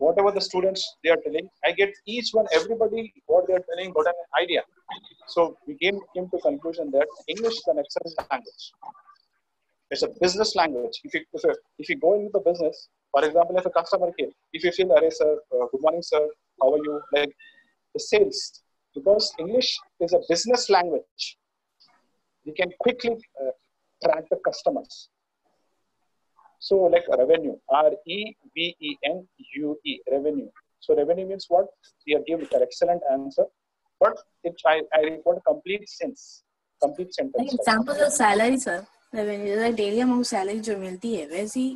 Whatever the students they are telling, I get each one, everybody what they are telling, got an idea. So we came to conclusion that English is an excellent language. It's a business language. If you go into the business, for example, if a customer came, if you feel, "Arey sir, good morning sir, how are you?" Like the sales, because English is a business language. You can quickly track the customers. So like revenue, REVENUE, revenue. So revenue means what? You are giving an excellent answer, but I report complete sentence. Example of salary sir, revenue जैसे daily हमको salary जो मिलती है वैसी.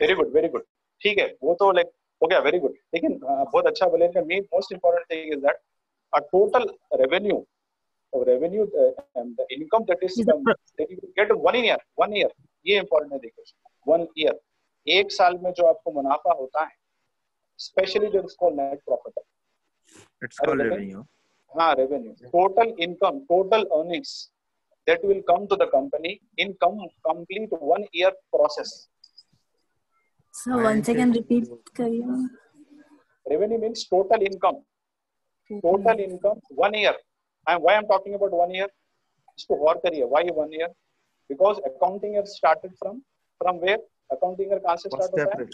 Very good. ठीक है, वो तो लाइक हो गया. Very good. लेकिन बहुत अच्छा बोले. Main most important thing is that a total revenue and the income that you get 1 year. ये इंपॉर्टेंट है. देखो 1 year, एक साल में जो आपको मुनाफा होता है, स्पेशली जो इसको नेट प्रॉफिट है, It's called revenue. हाँ, revenue. Total income, total earnings that will come to the company in complete 1 year process. Sir one second repeat करिए. Revenue means total income 1 year. And why I'm talking about 1 year? इसको गौर करिए. Why 1 year? Because accounting year started from where? Accounting year कहाँ से start होता है?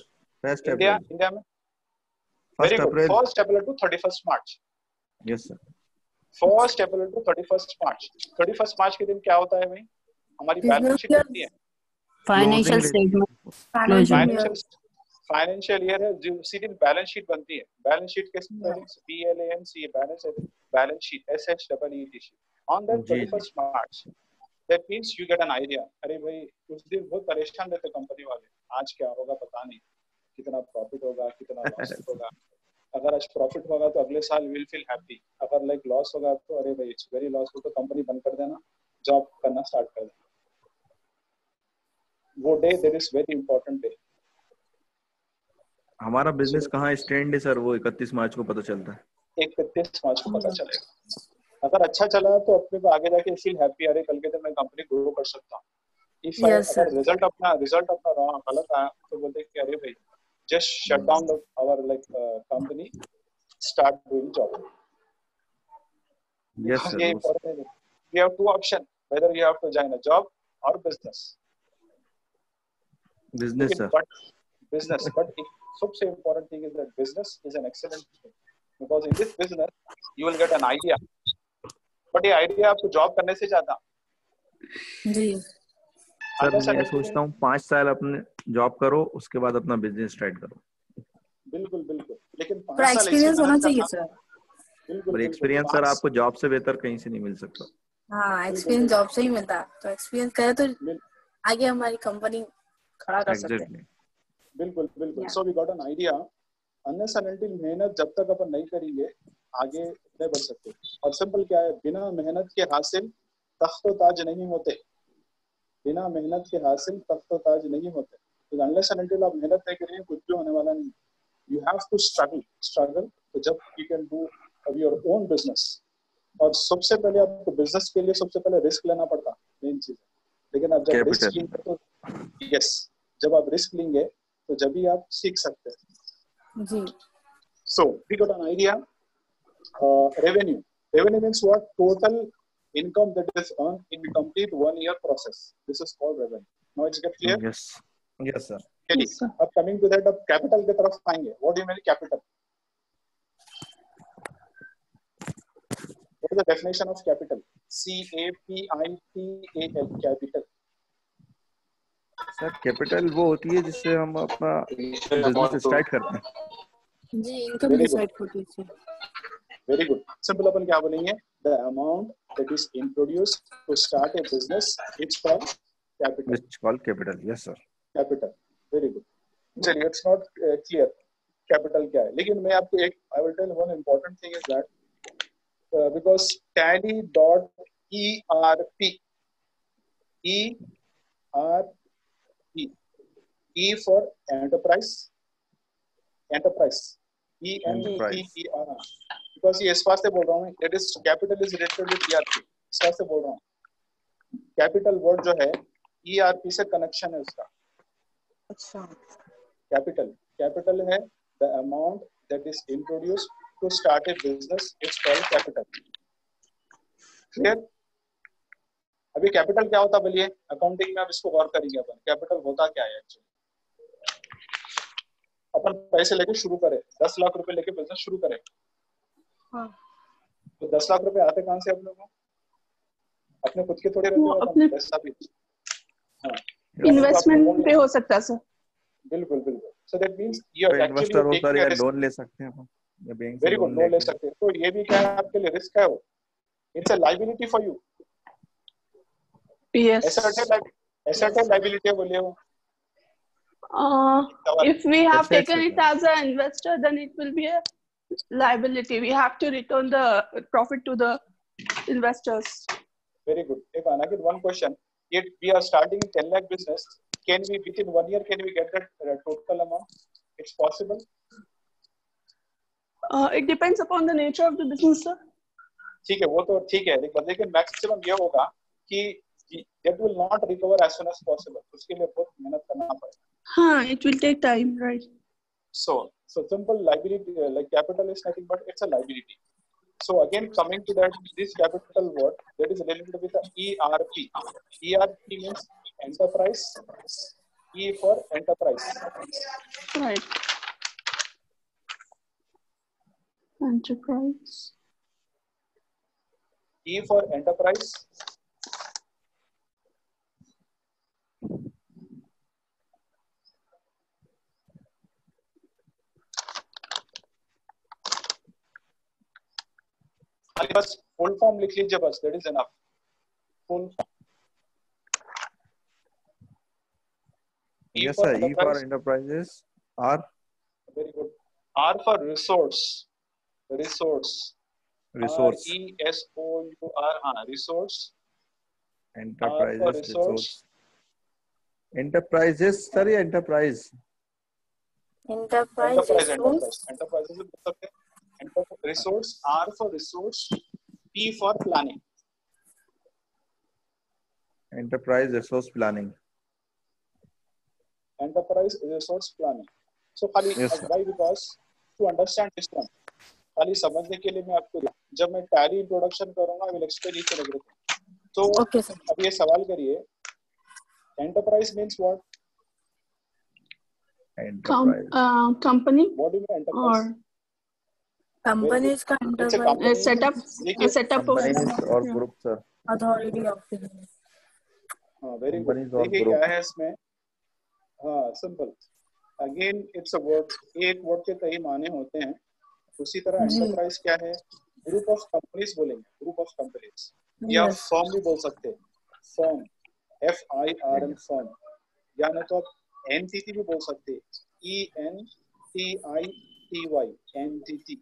1st India April. में. Very good. 1st April to 31st March. Yes, sir. 1st April to 31st March. 31st March के दिन क्या होता है भाई? हमारी बैलेंस शीट बनती है. financial statement. फाइनेंशियल ईयर है, जो सीधी बैलेंस शीट बनती है. बैलेंस शीट के spellings BALANCE, balance sheet SHEET. On that 31st March, that means you get an idea. अरे भाई उस दिन बहुत परेशान रहते कंपनी वाले, आज क्या होगा पता नहीं, कितना प्रॉफिट होगा, कितना लॉस होगा. अगर आज प्रॉफिट होगा तो अगले साल विल फील हैप्पी. अगर लाइक लॉस होगा तो अरे भाई इट्स वेरी लॉस, तो कंपनी बंद कर देना, जॉब करना स्टार्ट कर देना. वो day that is very important day. हमारा बिजनेस कहाँ स्टैंड है सर, वो 31 मार्च को पता चलता है. 31 मार्च को पता चलेगा. अगर अच्छा चला तो अपने को आगे जाके फील हैप्पी, अरे कल के दिन मैं कंपनी ग्रो कर सकता हूँ. इफ अगर रिजल्ट अपना गलत आया तो बोलते हैं कि अरे भाई just shut down our company, start doing job. Yes sir. We have two options, whether you have to join a job or business. Business sir. But सबसे important thing is that business is an excellent thing, because in this business you will get an idea, but ये idea आपको job करने से ज्यादा. जी sir मैं सोचता हूँ 5 साल अपने जॉब करो, उसके बाद अपना बिजनेस स्टार्ट करो. बिल्कुल. लेकिन 5 साल एक्सपीरियंस होना चाहिए सर. और एक्सपीरियंस सर आपको जॉब से बेहतर कहीं से नहीं मिल सकता. हाँ, एक्सपीरियंस जॉब से ही मिलता है. तो एक्सपीरियंस करे तो आगे हमारी कंपनी खड़ा कर सकते हैं. बिल्कुल. So we got an idea. Unless and until मेहनत जब तक अपन नहीं करेंगे आगे नहीं बढ़ सकते. और सिंपल क्या है, बिना मेहनत के हासिल तख्त व ताज नहीं होते. बिना मेहनत के हासिल तख्त व ताज नहीं होते. तो unless and until आप मेहनत नहीं करेंगे कुछ भी होने वाला नहीं. You have to struggle. तो जब you can do your own business. और सबसे पहले आपको बिजनेस के लिए सबसे पहले रिस्क लेना पड़ता. मेन चीज लेकिन आप जब रिस्क Capital. लेंगे तो यस, जब आप रिस्क लेंगे तो जब भी आप सीख सकते हैं. जी. So we got an idea. Revenue. Revenue means what? Total income that is earned in complete 1 year process. This is called revenue. Now it's get clear? Yes. Yes, sir. Okay. Yes, sir. अब coming to that, अब capital की तरफ आएंगे. What do you mean capital? What is the definition of capital? CAPITAL. Capital. Sir capital वो होती है जिससे हम अपना बिजनेस स्टार्ट करते हैं. जी, इनकम डिसाइड होती है. Very good. Simple अपन क्या बोलेंगे? The amount that is introduced to start a business, it's called capital. It's called capital. Yes, sir. Capital. Very good. चलिए, it's not clear. Capital क्या है? लेकिन मैं आपको एक, I will tell one important thing is that because tally.erp, ERP, E for enterprise, ENTER. Because ये इस वास्ते बोल रहा हूँ, it is capital is related with ERP. इस वास्ते बोल रहा हूँ. Capital word जो है ERP से connection है उसका. अच्छा. Capital है the amount that is introduced to start a business. It's called capital. Clear? अभी कैपिटल क्या होता है बोलिए? अकाउंटिंग में अब इसको गौर करेंगे अपन. कैपिटल होता क्या है एक्चुअली? अपन पैसे लेके शुरू करें, 10 लाख रुपए लेके बिजनेस शुरू करें. हाँ. तो 10 लाख रुपए आते कहाँ से आप लोगों को? अपने खुद के थोड़े रहते हो, अपने पैसा भी. हाँ. इन्वेस्टमेंट पे हो सकता है सर. बिल्कुल बिल्कुल. So that means you are investor actually होता है taking या a risk. लोन ले सकते हैं अपन. या बैंक से Very good. लोन ले सकते हैं. तो ये भी क्या है आपके लिए? रिस्क है वो. It's a liability for you. Yes. Asset है liability है बोलिए वो. If we have taken it as an investor, then it will be a liability. We have to return the profit to the investors. Very good. If Anakin, one question: if we are starting 10 lakh business, can we within 1 year can we get that total amount? It's possible. It depends upon the nature of the business, sir. ठीक है, वो तो ठीक है, लेकिन maximum ये होगा कि that will not recover as soon as possible. उसके लिए बहुत मेहनत करना पड़ेगा. हाँ, it will take time, right? So simple liability, like capital is nothing but it's a liability. So again, coming to that, this capital word that is related with the ERP. ERP means enterprise. E for enterprise. Right. Enterprise. E for enterprise. बस full form लिख लीजिए बस, that is enough. Full form. Yes, sir. E for enterprises. R. Very good. R for resource. Resource. Resource. RESOUR. Resource. Enterprises. R for resource. Enterprises, sir. ये enterprise. Enterprise. Enterprises बोल सकते हैं. Resource. R for resource. P for planning. Enterprise resource planning. Enterprise resource planning. So खाली why? Because to understand this one, खाली समझने के लिए मैं आपको जब मैं टैली इंट्रोडक्शन करूंगा I will explain each and everything. तो अब ये सवाल करिए, enterprise means what? Enterprise. Company. What do you mean enterprise? Or companies का enterprise. A setup of companies or group, sir. Authority of the. हाँ, very good. Companies or देखिए group. क्या है इसमें? हाँ, simple. Again, it's a word. एक word के कई माने होते हैं. उसी तरह enterprise क्या है? Group of companies बोलेंगे. Group of companies. या firm भी बोल सकते हैं. Firm. FIRM firm. या नहीं तो आप entity भी बोल सकते हैं. ENTITY entity.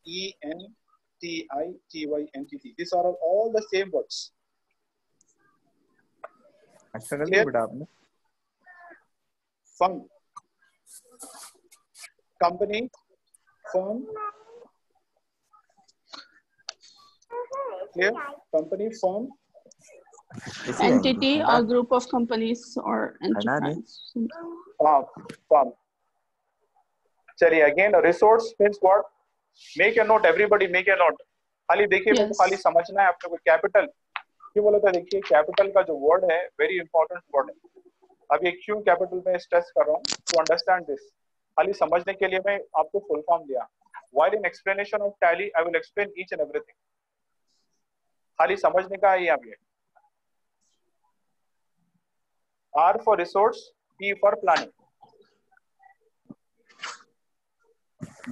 ENTITY entity. These are all the same words. अच्छा कर लिया बेटा आपने. Firm. Company. Firm. Clear? Company, firm. entity or group of companies or enterprise. Farm. चलिए again resource means what? Make a note, everybody make a note. खाली देखिए मेरे को खाली समझना है आपको कैपिटल क्यों बोला था. देखिए कैपिटल का जो वर्ड है वेरी इंपॉर्टेंट वर्ड है. अब ये क्यों कैपिटल में स्ट्रेस कर रहा हूँ टू अंडरस्टैंड दिस. खाली समझने के लिए मैं आपको फुल फॉर्म दिया. While in explanation of tally, I will explain each and everything. खाली समझने का है यहाँ पे. R for resource, P for planning.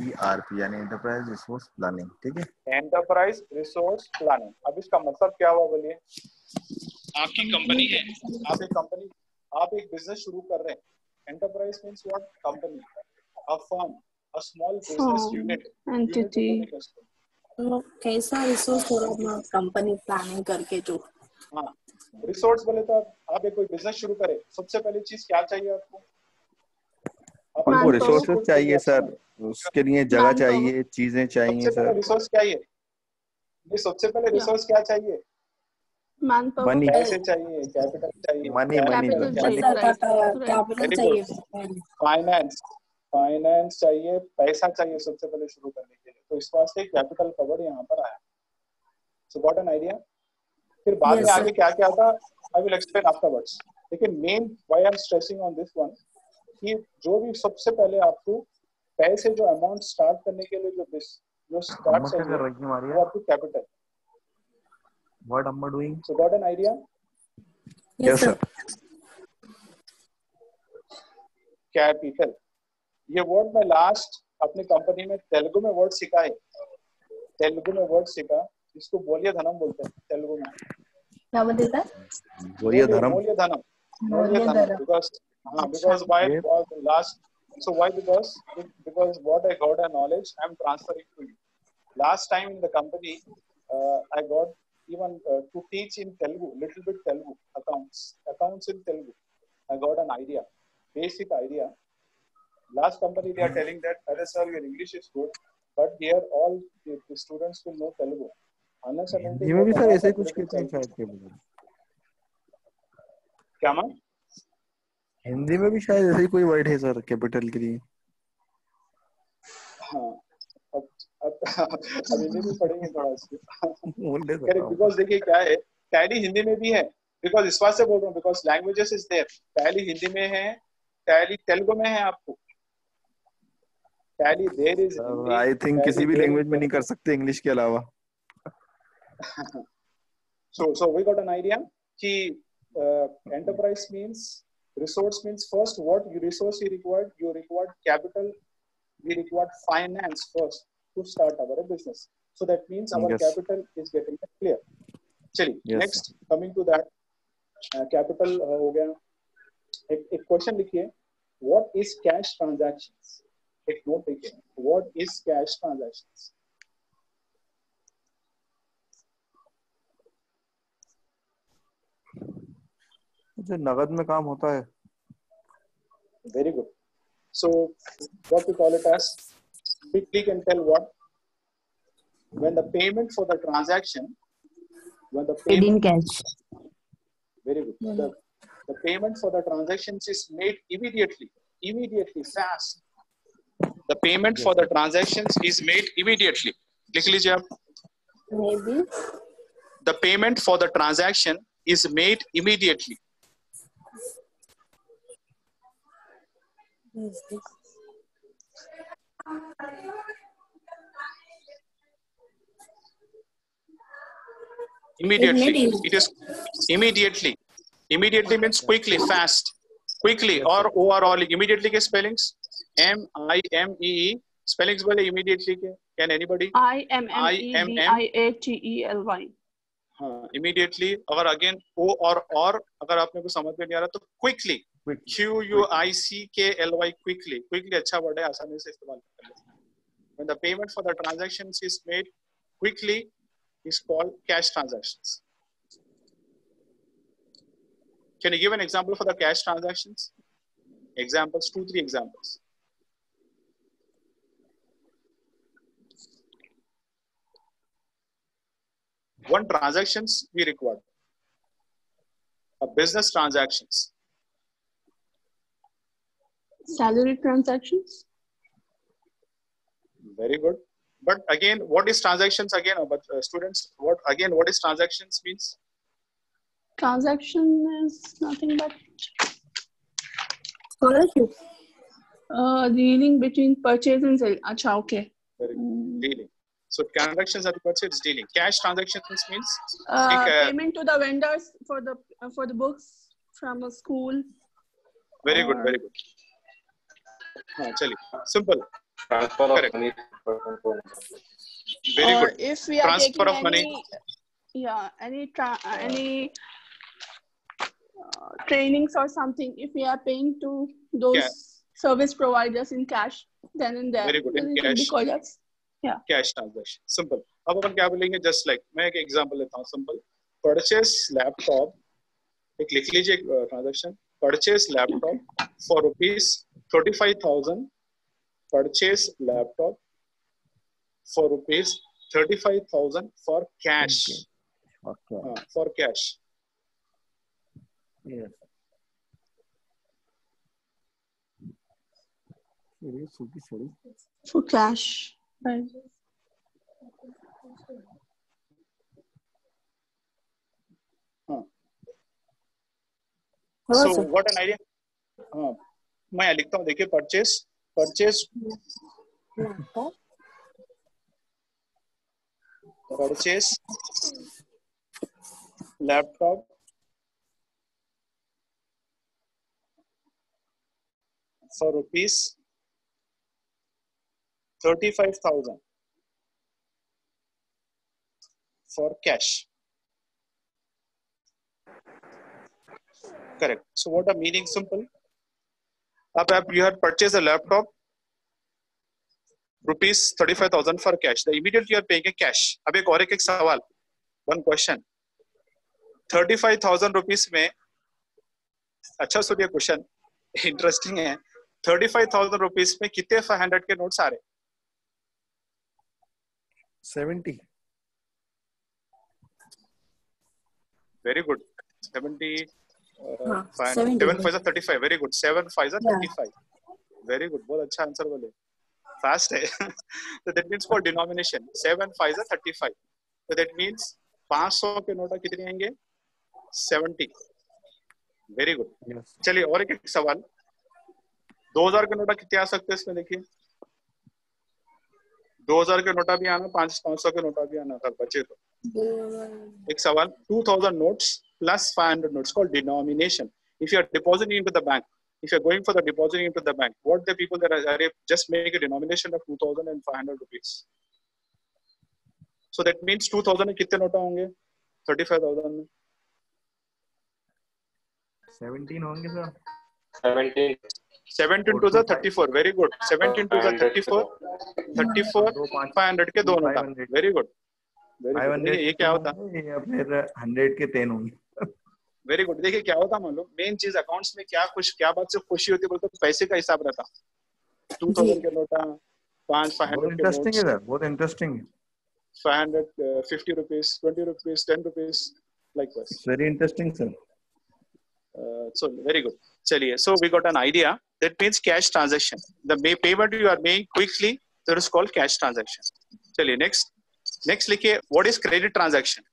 ERP यानी एंटरप्राइज रिसोर्स प्लानिंग. ठीक है. Enterprise resource planning. अब इसका मतलब क्या हुआ बोलिए. आपकी कंपनी है, आप एक बिजनेस शुरू कर रहे हैं. Enterprise means what? Company, a firm, a small business unit, entity. तो कैसा रिसोर्स होगा कंपनी प्लानिंग करके जो. हाँ, रिसोर्स बोले तो आप एक कोई बिजनेस शुरू करें, सबसे पहली चीज क्या चाहिए आपको? आपको रिसोर्सेज चाहिए सर. उसके लिए जगह चाहिए, चीजें चाहिए सर. रिसोर्स क्या है? ये सबसे पहले रिसोर्स क्या चाहिए? मनी. पैसे चाहिए, कैपिटल चाहिए, कैपिटल चाहिए, फाइनेंस चाहिए, पैसा चाहिए सबसे पहले शुरू करने के लिए. तो इस वास्ते कैपिटल कवर्ड यहाँ पर आया. सो गॉट एन आइडिया. फिर बाद में आगे क्या क्या था आई विल एक्सप्लेन आफ्टरवर्ड्स. लेकिन main why I am stressing on this one कि जो भी सबसे पहले आपको पैसे जो अमाउंट स्टार्ट करने के लिए जो स्टार्ट चाहिए वो आपको capital. What am I doing? So got an idea? Yes sir. Capital. ये वर्ड मैं लास्ट अपनी कंपनी में तेलुगु में वर्ड सीखा है. तेलुगु में वर्ड सीखा, इसको बोलिए धनम बोलते हैं तेलुगु में. क्या बोलते हैं? बोलिए धनम. Because why last, so why because what I got a knowledge I am transferring to you. Last time in the company I got even to teach in Telugu, little bit Telugu, accounts in Telugu. I got an idea, basic idea. Last company they are telling that, sir, your English is good, but here all the students will know Telugu. Hindi में भी sir ऐसे कुछ कहते हैं शायद के बोले. क्या मैम? हिंदी में भी शायद ऐसे ही कोई वर्ड है सर कैपिटल के लिए. हाँ, अब हिंदी में पढ़ेंगे थोड़ा इसको. बिकॉज देखिए क्या है, टैली हिंदी में भी है. बिकॉज इस बात से बोल रहा हूँ because languages is there. Tally Hindi में है, टैली तेलुगु में है. आपको Tally there is. I think किसी भी लैंग्वेज में नहीं कर सकते इंग्लिश के अलावा. So we got an idea कि enterprise means resource means first what you resource you required capital, we required finance first to start our business. So that means our capital is getting clear. चलिए next coming to that capital हो गया. एक question लिखिए, what is cash transactions? एक note लिखिए, what is cash transactions? जो नगद में काम होता है. Very good. So what we call it as, quickly can tell what, when the payment for the transaction, when the paid in payment, cash. very good. The payment for the transactions is made immediately, fast. The payment for the transactions is made immediately. लिख लीजिए आप. Maybe. The payment for the transaction is made immediately. Immediately. It is immediately. Immediately means quickly, fast, quickly, or overall. Immediately के spellings M-I-M-E-E. Spellings बोले immediately के. Can anybody? I-M-M-E-D-I-A-T-E-L-Y. हाँ, immediately. अगर again O और अगर आपने को समझ में नहीं आ रहा तो quickly. Q-U-I-C-K-L-Y, quickly. Quickly अच्छा वर्ड है, आसानी से इस्तेमाल कर लेते हैं. When the payment for the transactions is made quickly is called cash transactions. Can you give an example for the cash transactions? Examples, 2-3 examples. One transactions we required. business transactions. Salary transactions. Very good. But again, what is transactions again? But students, what is transactions means? Transaction is nothing but Scholarship. dealing between purchase and sale. Acha, okay. Very good. Dealing. So transactions are the purchase, dealing. Cash transactions means payment to the vendors for the books from a school. Very good. Very good. Chali. Simple. Transfer of Correct. money. Very Or good. if we are Transfer taking of money. any trainings or something, if we are paying to those service providers in cash, then and there, Very good. In then it will be cash. called as Cash transaction. Simple. अब अपन क्या बोलेंगे? Just like मैं एक example लेता हूँ. Simple. Purchase laptop. एक लिख लीजिए transaction. Purchase laptop for rupees 35,000. Purchase laptop for rupees 35,000 for cash. Okay. For cash. Yes. for cash. Right. So what an idea? मैं लिखता हूँ. देखिए purchase Laptop. Purchase laptop for rupees 35,000 for cash. Correct. So what a meaning? Simple. You have purchased a laptop rupees 35,000 for cash. The immediately you are paying a cash. अब एक और एक सवाल. One question. 35,000 rupees में अच्छा सुनिए question. Interesting है. 35,000 rupees में कितने 500 के नोट्स आ रहे? 70. Very good. 70. 70. 7 5 are 35. Very good. 7 5 are 35. Very good. बहुत अच्छा आंसर बोले. Fast है. So that means for denomination 7 5 are 35. So that means 500 के नोट कितने आएंगे? 70. Very good. Yes. चलिए और एक सवाल. 2000 के नोटा कितने आ सकते हैं इसमें? देखिए 2000 के नोटा भी आना, 500 के नोटा भी आना, अगर बचे तो. एक सवाल. 2000 notes plus 500 notes called denomination. If you are depositing into the bank, if you are going for the depositing into the bank, what the people that are just make a denomination of 2000 and 500 rupees. So that means 2000 में कितने NOTA होंगे? 35,000 में 17 होंगे sir. 17. 17 to the 34. Very good. 17 to the 34. 34 500 के दो NOTA. Very good. 500 ये क्या होता? या फिर 100 के 10 होंगे. Very good. देखिए क्या होता मालूम, मेन चीज अकाउंट्स में क्या बात से खुशी होती है बोलते पैसे का हिसाब रहता. 2000 के नोटा, 500 के नोट. इंटरेस्टिंग है सर, बहुत इंटरेस्टिंग है. 550 rupees, 20 rupees, 10 rupees, likewise. It's very interesting sir. So very good. चलिए, so we got an idea. That means cash transaction. The payment you are making quickly, that is called cash transaction. चलिए next लिखिए, what is credit transaction?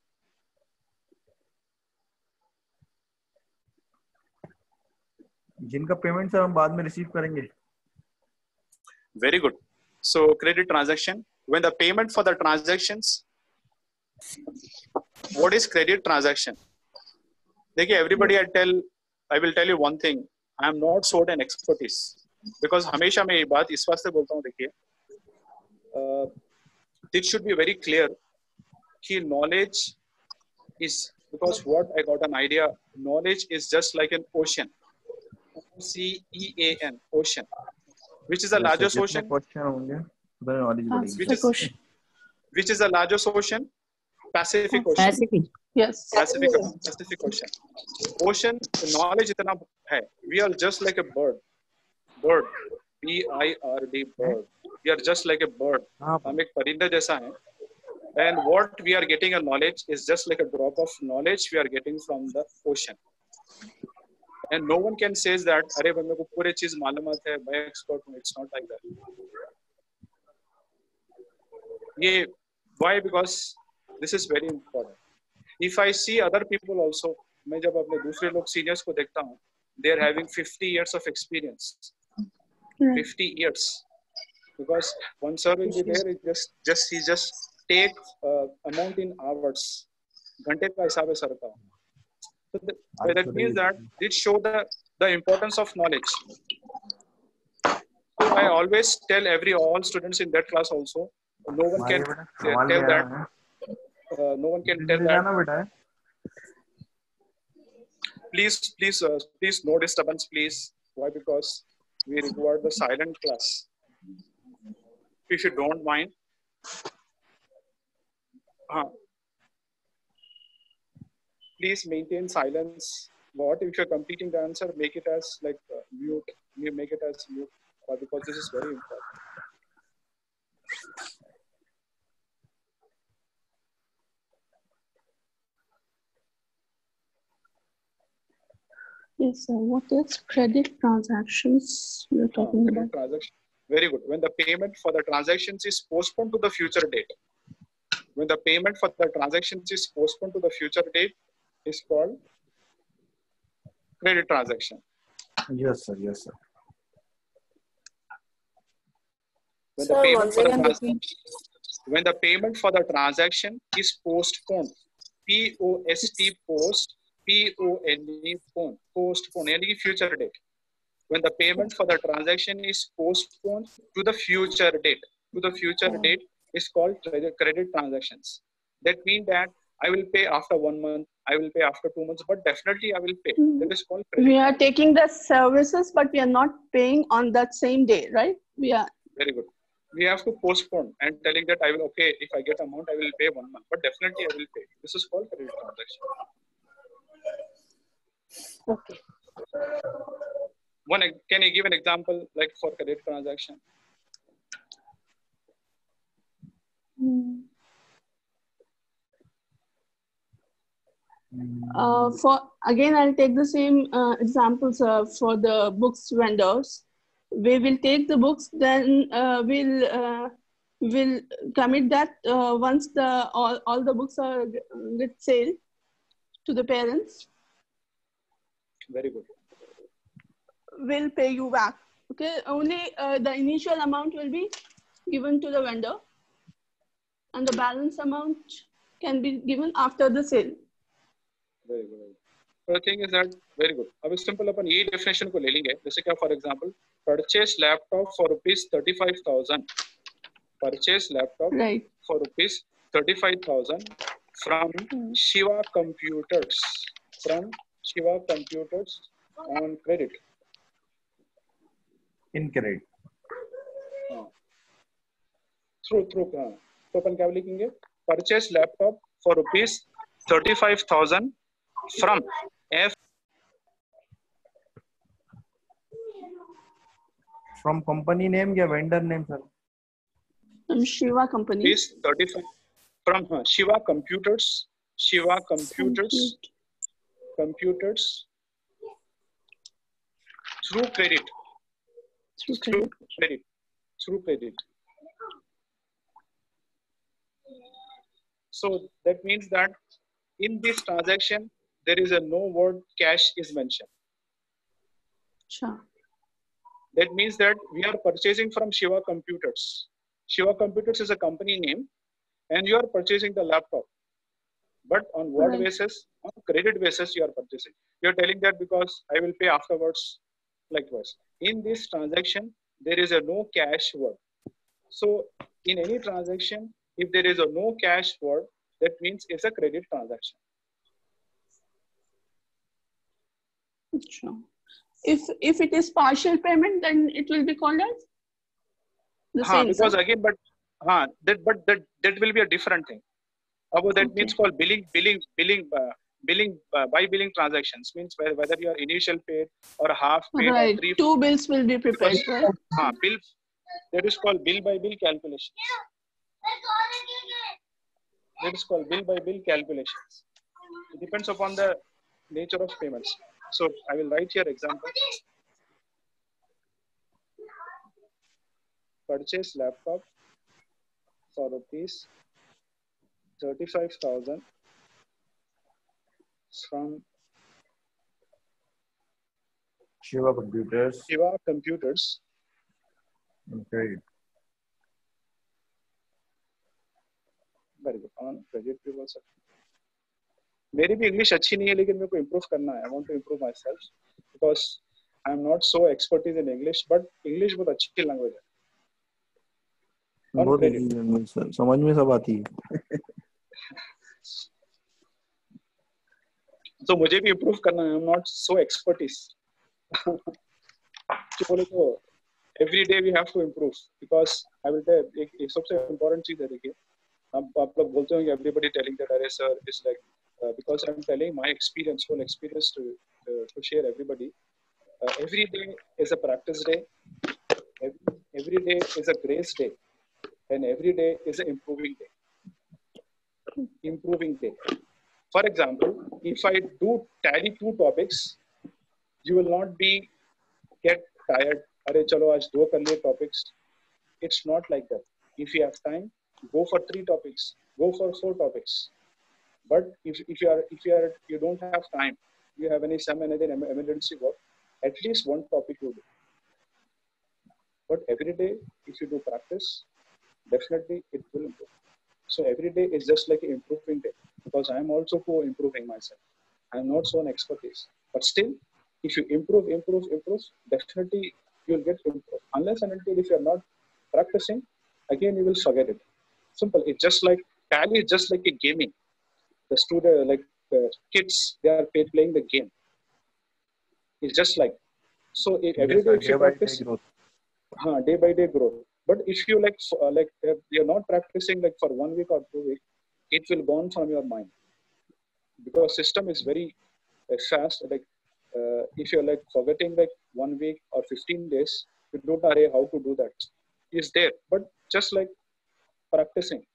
जिनका payment sir हम बाद में receive करेंगे. Very good. So credit transaction, when the payment for the transactions, what is credit transaction? देखिए everybody I will tell you one thing. I am not so an expertise because हमेशा मैं ये बात इस वास्ते बोलता हूँ. देखिए it should be very clear कि knowledge is, because what I got an idea, knowledge is just like an ocean. OCEAN, ocean, which is the largest ocean. Question होंगे उधर नॉलेज बढ़ेगी. Which is the largest ocean? Pacific Ocean. Pacific. Yes. Pacific Ocean. Ocean knowledge इतना है. We are just like a bird. BIRD, bird. We are just like a bird. हम एक परिंदे जैसा हैं. And what we are getting a knowledge is just like a drop of knowledge we are getting from the ocean. And no one can say that अरे बंदे को पूरे चीज मालूमात है, मैं expert हूँ. It's not like that. ये why? Because this is very important. If I see other people also, मैं जब अपने दूसरे लोग seniors को देखता हूँ, they are having 50 years of experience. 50 years. Because one sir will be there, he just take amount in hours. घंटे का हिसाब है सर का. So that means that it show the importance of knowledge. So I always tell all students in that class also. No one can tell that. No one can tell that. Please, no disturbance, please. Why? Because we require the silent class. If you don't mind. Please maintain silence. What if you're completing the answer? Make it as like mute. You make it as mute, because this is very important. Yes, sir. What is credit transactions you're talking about? Transaction. Very good. When the payment for the transactions is postponed to the future date. When the payment for the transactions is postponed to the future date, is called credit transaction. Yes, sir. Yes, sir. When the payment for the transaction is postponed, P-O-S-T, post, P-O-N-E, postpone, any future date. When the payment for the transaction is postponed to the future date, is called credit transactions. That means that I will pay after 1 month, I will pay after 2 months, but definitely I will pay. That is called credit. We are taking the services, but we are not paying on that same day, right? We are. Very good. We have to postpone and telling that I will, okay, if I get amount, I will pay 1 month, but definitely I will pay. This is called credit transaction. Okay. Can you give an example like for credit transaction? I'll take the same examples for the books vendors. We will take the books, then we'll commit that once all the books are get sale to the parents. Very good. We'll pay you back. Okay, only the initial amount will be given to the vendor, and the balance amount can be given after the sale. Very good. So the thing is that very good. अब simple अपन ये definition को ले लेंगे. जैसे क्या for example, purchase laptop for ₹35,000. Purchase laptop for ₹35,000 from Shiva Computers. From Shiva Computers on credit. In credit. Through. तो अपन क्या लिखेंगे? Purchase laptop for ₹35,000 from F. From company name या vendor name, sir? From Shiva company. Please 35 from Shiva Computers. Shiva Computers. Computers. Through credit. Through credit. So that means that in this transaction, there is a no word cash is mentioned. Sure. That means that we are purchasing from Shiva Computers. Shiva Computers is a company name, and you are purchasing the laptop. But on what basis? On credit basis you are purchasing. You are telling that because I will pay afterwards, likewise. In this transaction, there is a no cash word. So in any transaction, if there is a no cash word, that means it's a credit transaction. Sure. If it is partial payment, then it will be called as the same. Because again, that will be a different thing. About that means called billing by billing transactions, means whether you are initial paid or half paid or 3. Two bills will be prepared. Bill, that is called bill by bill calculations. That is called bill by bill calculations. It depends upon the nature of payments. So I will write here example. Purchase laptop for rupees 35,000 from Shiva Computers. Shiva Computers. Okay. Very good. On credit people section. मेरी भी English अच्छी नहीं है लेकिन मेरे को improve करना है. I want to improve myself because I am not so expertise in English, but English बहुत अच्छी लैंग्वेज है. बहुत easy सर, समझ में सब आती है. तो मुझे भी इम्प्रूव करना है. I am not so expertise. तो बोले तो every day we have to improve because I will tell एक सबसे important चीज है. देखिए आप लोग बोलते होंगे everybody telling that अरे sir is like because I'm telling my experience, whole experience to share everybody. Every day is a practice day. Every day is a grace day, and every day is an improving day. Improving day. For example, if I do tally 2 topics, you will not be get tired. अरे चलो आज 2 कर लिए topics. It's not like that. If you have time, go for 3 topics. Go for 4 topics. But if you don't have time, you have some emergency work, at least 1 topic you do. But every day, if you do practice, definitely it will improve. So every day is just like an improving day because I am also improving myself. I am not so an expertise, but still, if you improve, definitely you will get improved. Unless and until if you are not practicing, again you will forget it. Simple. It's just like tally is just like a gaming. The student, like kids, they are playing the game. It's just like so. If every day you practice, day by day growth. But if you you're not practicing like for 1 week or 2 weeks, it will go on from your mind because system is very fast. Like if you're like forgetting like 1 week or 15 days, you don't know how to do that. It's there, but just like practicing.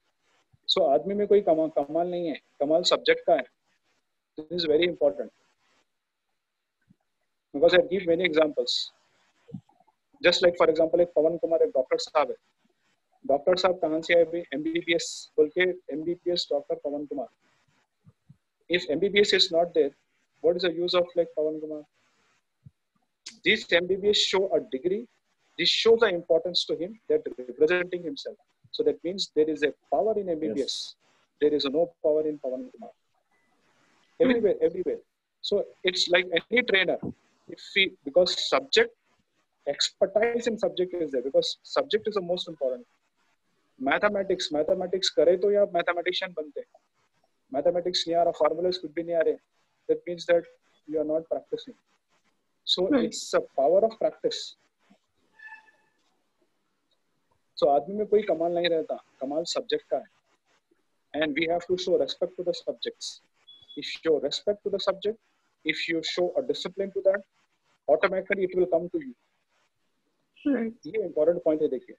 So आदमी में कोई कमाल नहीं है, कमाल subject का है. This is very important because I give many examples. Just like for example एक पवन कुमार एक डॉक्टर साहब है. डॉक्टर साहब कहाँ से आए? MBBS बोल के MBBS doctor Pawan Kumar. If MBBS is not there, what is the use of like Pawan Kumar? This MBBS show a degree. This shows the importance to him that representing himself. So that means there is a power in MBBS. Yes. There is no power in Pawan Kumar. Everywhere. So it's like any trainer. Because subject, expertise in subject is there because subject is the most important. Mathematics करे तो या mathematician बनते हैं. Mathematics नहीं आ रहा, formulas कुछ भी नहीं आ रहे. That means that you are not practicing. So it's a power of practice. So आदमी में कोई कमाल नहीं रहता, कमाल सब्जेक्ट का है. And we have to show respect to the subjects. If you show respect to the subject, if you show a discipline to that, automatically it will come to you. Right. ये important point है देखिए.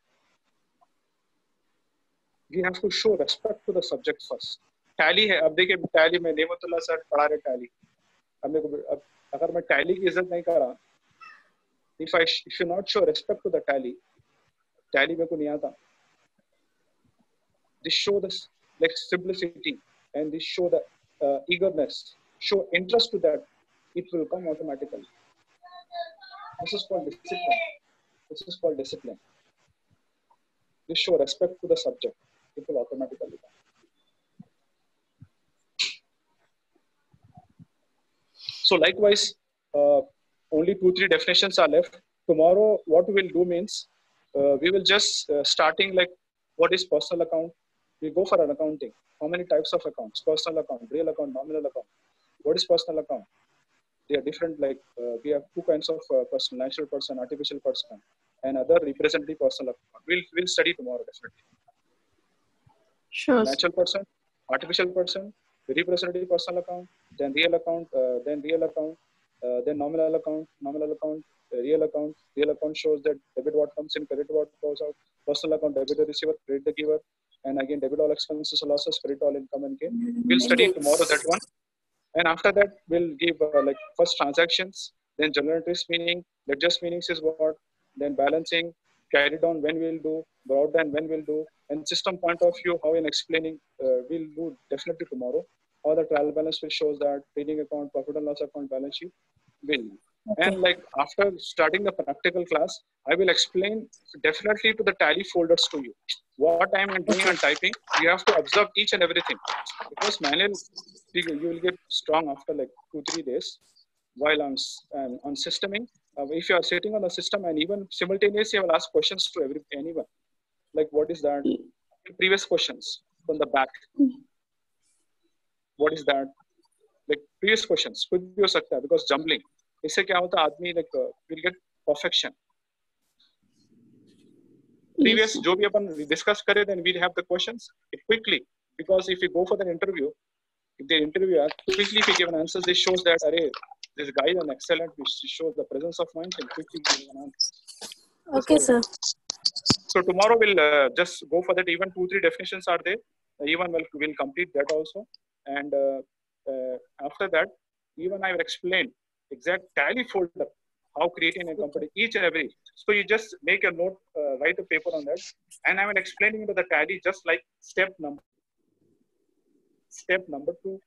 We have to show respect to the subject first. Tally है, अब देखिए tally में Nematullah sir पढ़ा रहे tally. अब मेरे को अगर मैं टैली की इज्जत नहीं कर रहा, if you not show respect to the tally मेरे को नहीं आता. This show the like simplicity and this show the eagerness, show interest to that, it will come automatically. This is called discipline. This show respect to the subject, it will automatically come. So likewise, only 2-3 definitions are left. Tomorrow, what we will do means, we will just starting like what is personal account. We go for an accounting. How many types of accounts? Personal account, real account, nominal account. What is personal account? They are different. Like we have 2 kinds of person: natural person, artificial person, and other representative personal account. We'll study tomorrow definitely. Sure. Natural person, artificial person, representative personal account, then real account, then nominal account, real account. Real account shows that debit what comes in, credit what goes out. Personal account, debit the receiver, credit the giver, and again debit all expenses, losses, credit all income and gain. We'll study tomorrow that one. And after that, we'll give like first transactions, then general interest meaning, ledgers meanings is what, then balancing, carried on when we'll do, broadband when we'll do, and system point of view, how in explaining, we'll do definitely tomorrow. How the trial balance will shows that trading account, profit and loss account, balance sheet will. Okay. And like after starting the practical class, I will explain definitely to the tally folders to you. What I am doing and typing, you have to observe each and everything. Because manual, you will get strong after like 2-3 days. While on systeming, if you are sitting on the system and even simultaneously, I will ask questions to anyone. Like what is that? Previous questions from the back. What is that? Like previous questions could be हो सकता है because jumbling. इससे क्या होता है आदमी like will get perfection. Previous जो भी अपन discuss करे then we'll have the questions quickly because if you go for the interview, if the interviewer quickly if you give an answer, this shows that array this guy is an excellent, which shows the presence of mind and quickly give an answer. Okay, sir. So tomorrow we'll just go for that. Even 2-3 definitions are there. Even will complete that also. And after that, even I will explain exact tally folder, how creating a company, each and every. So you just make a note, write a paper on that. And I will explaining into the tally just like step number 2,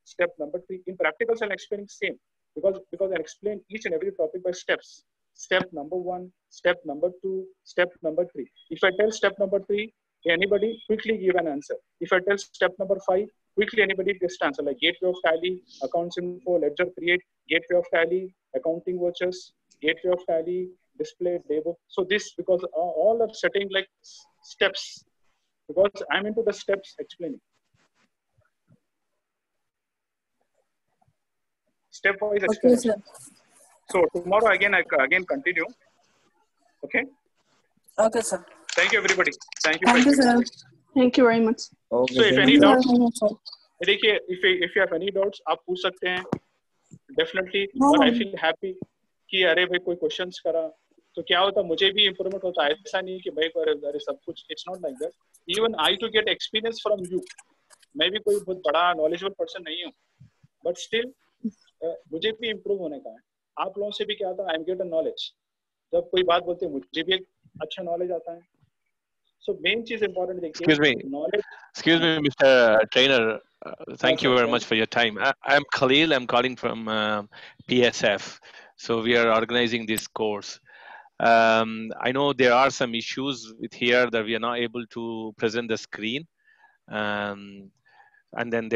step number 3. In practicals, I'm explaining same because I explain each and every topic by steps. Step number 1, step number 2, step number 3. If I tell step number 3, anybody quickly give an answer. If I tell step number 5, quickly anybody just answer like gateway of tally, accounts info, ledger create, gateway of tally, accounting vouchers, gateway of tally, display, daybook. So this because all are setting like steps because I'm into the steps explaining. Step-wise explanation. Okay, sir. So tomorrow again I continue. Okay. Okay, sir. Thank you everybody. Thank you. Thank you, sir. Thank you very much. Okay, So if thank any you. doubts, देखिए if you have any doubts आप पूछ सकते हैं definitely. और I feel happy कि अरे भाई कोई questions करा तो क्या होता मुझे भी improvement होता है ऐसा नहीं कि भाई अरे सब कुछ it's not like that. Even I to get experience from you. मैं भी कोई बहुत बड़ा knowledgeable person नहीं हूँ but still मुझे भी improve होने का है. आप लोगों से भी क्या आता है I get a knowledge. जब कोई बात बोलते हैं मुझे भी एक अच्छा knowledge आता है. So main चीज important देखिए. Excuse me, Mr. Trainer. Thank you very much for your time. I'm Khalil. I'm calling from PSF. So we are organizing this course. I know there are some issues with here that we are not able to present the screen. And then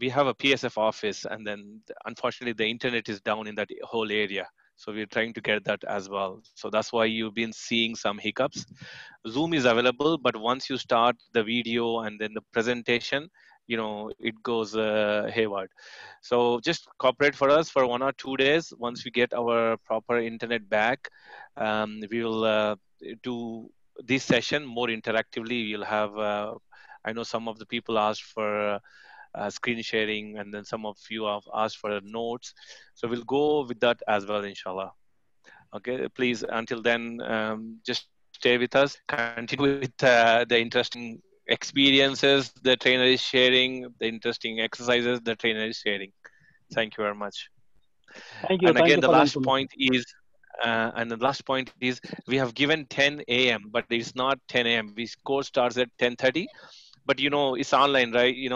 we have a PSF office, and then unfortunately the internet is down in that whole area. So we're trying to get that as well. So that's why you've been seeing some hiccups. Zoom is available, but once you start the video and then the presentation, it goes hayward. So just cooperate for us for 1 or 2 days. Once we get our proper internet back, we will do this session more interactively. We'll have, I know some of the people asked for screen sharing, and then some of you have asked for notes. So we'll go with that as well, inshallah. Okay, please, until then, just stay with us. Continue with the interesting experiences the trainer is sharing, the interesting exercises the trainer is sharing. Thank you very much. Thank you. And Thank again, you the for last the point is, we have given 10 a.m., but it's not 10 a.m. This course starts at 10:30. But it's online, right? You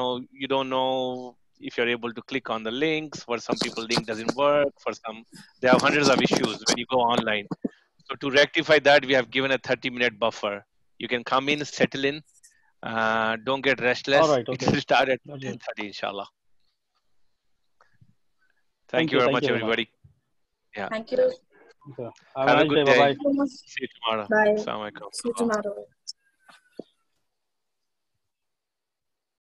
don't know if you're able to click on the links. For some people, link doesn't work. For some, they have hundreds of issues when you go online. So to rectify that, we have given a 30-minute buffer. You can come in, settle in. Don't get restless. All right, okay. It will start at 10:30, inshallah. Thank you very much, everybody. Yeah. Thank you. Have a good day. Bye-bye. See you tomorrow. Bye. Assalamu alaikum. See you tomorrow.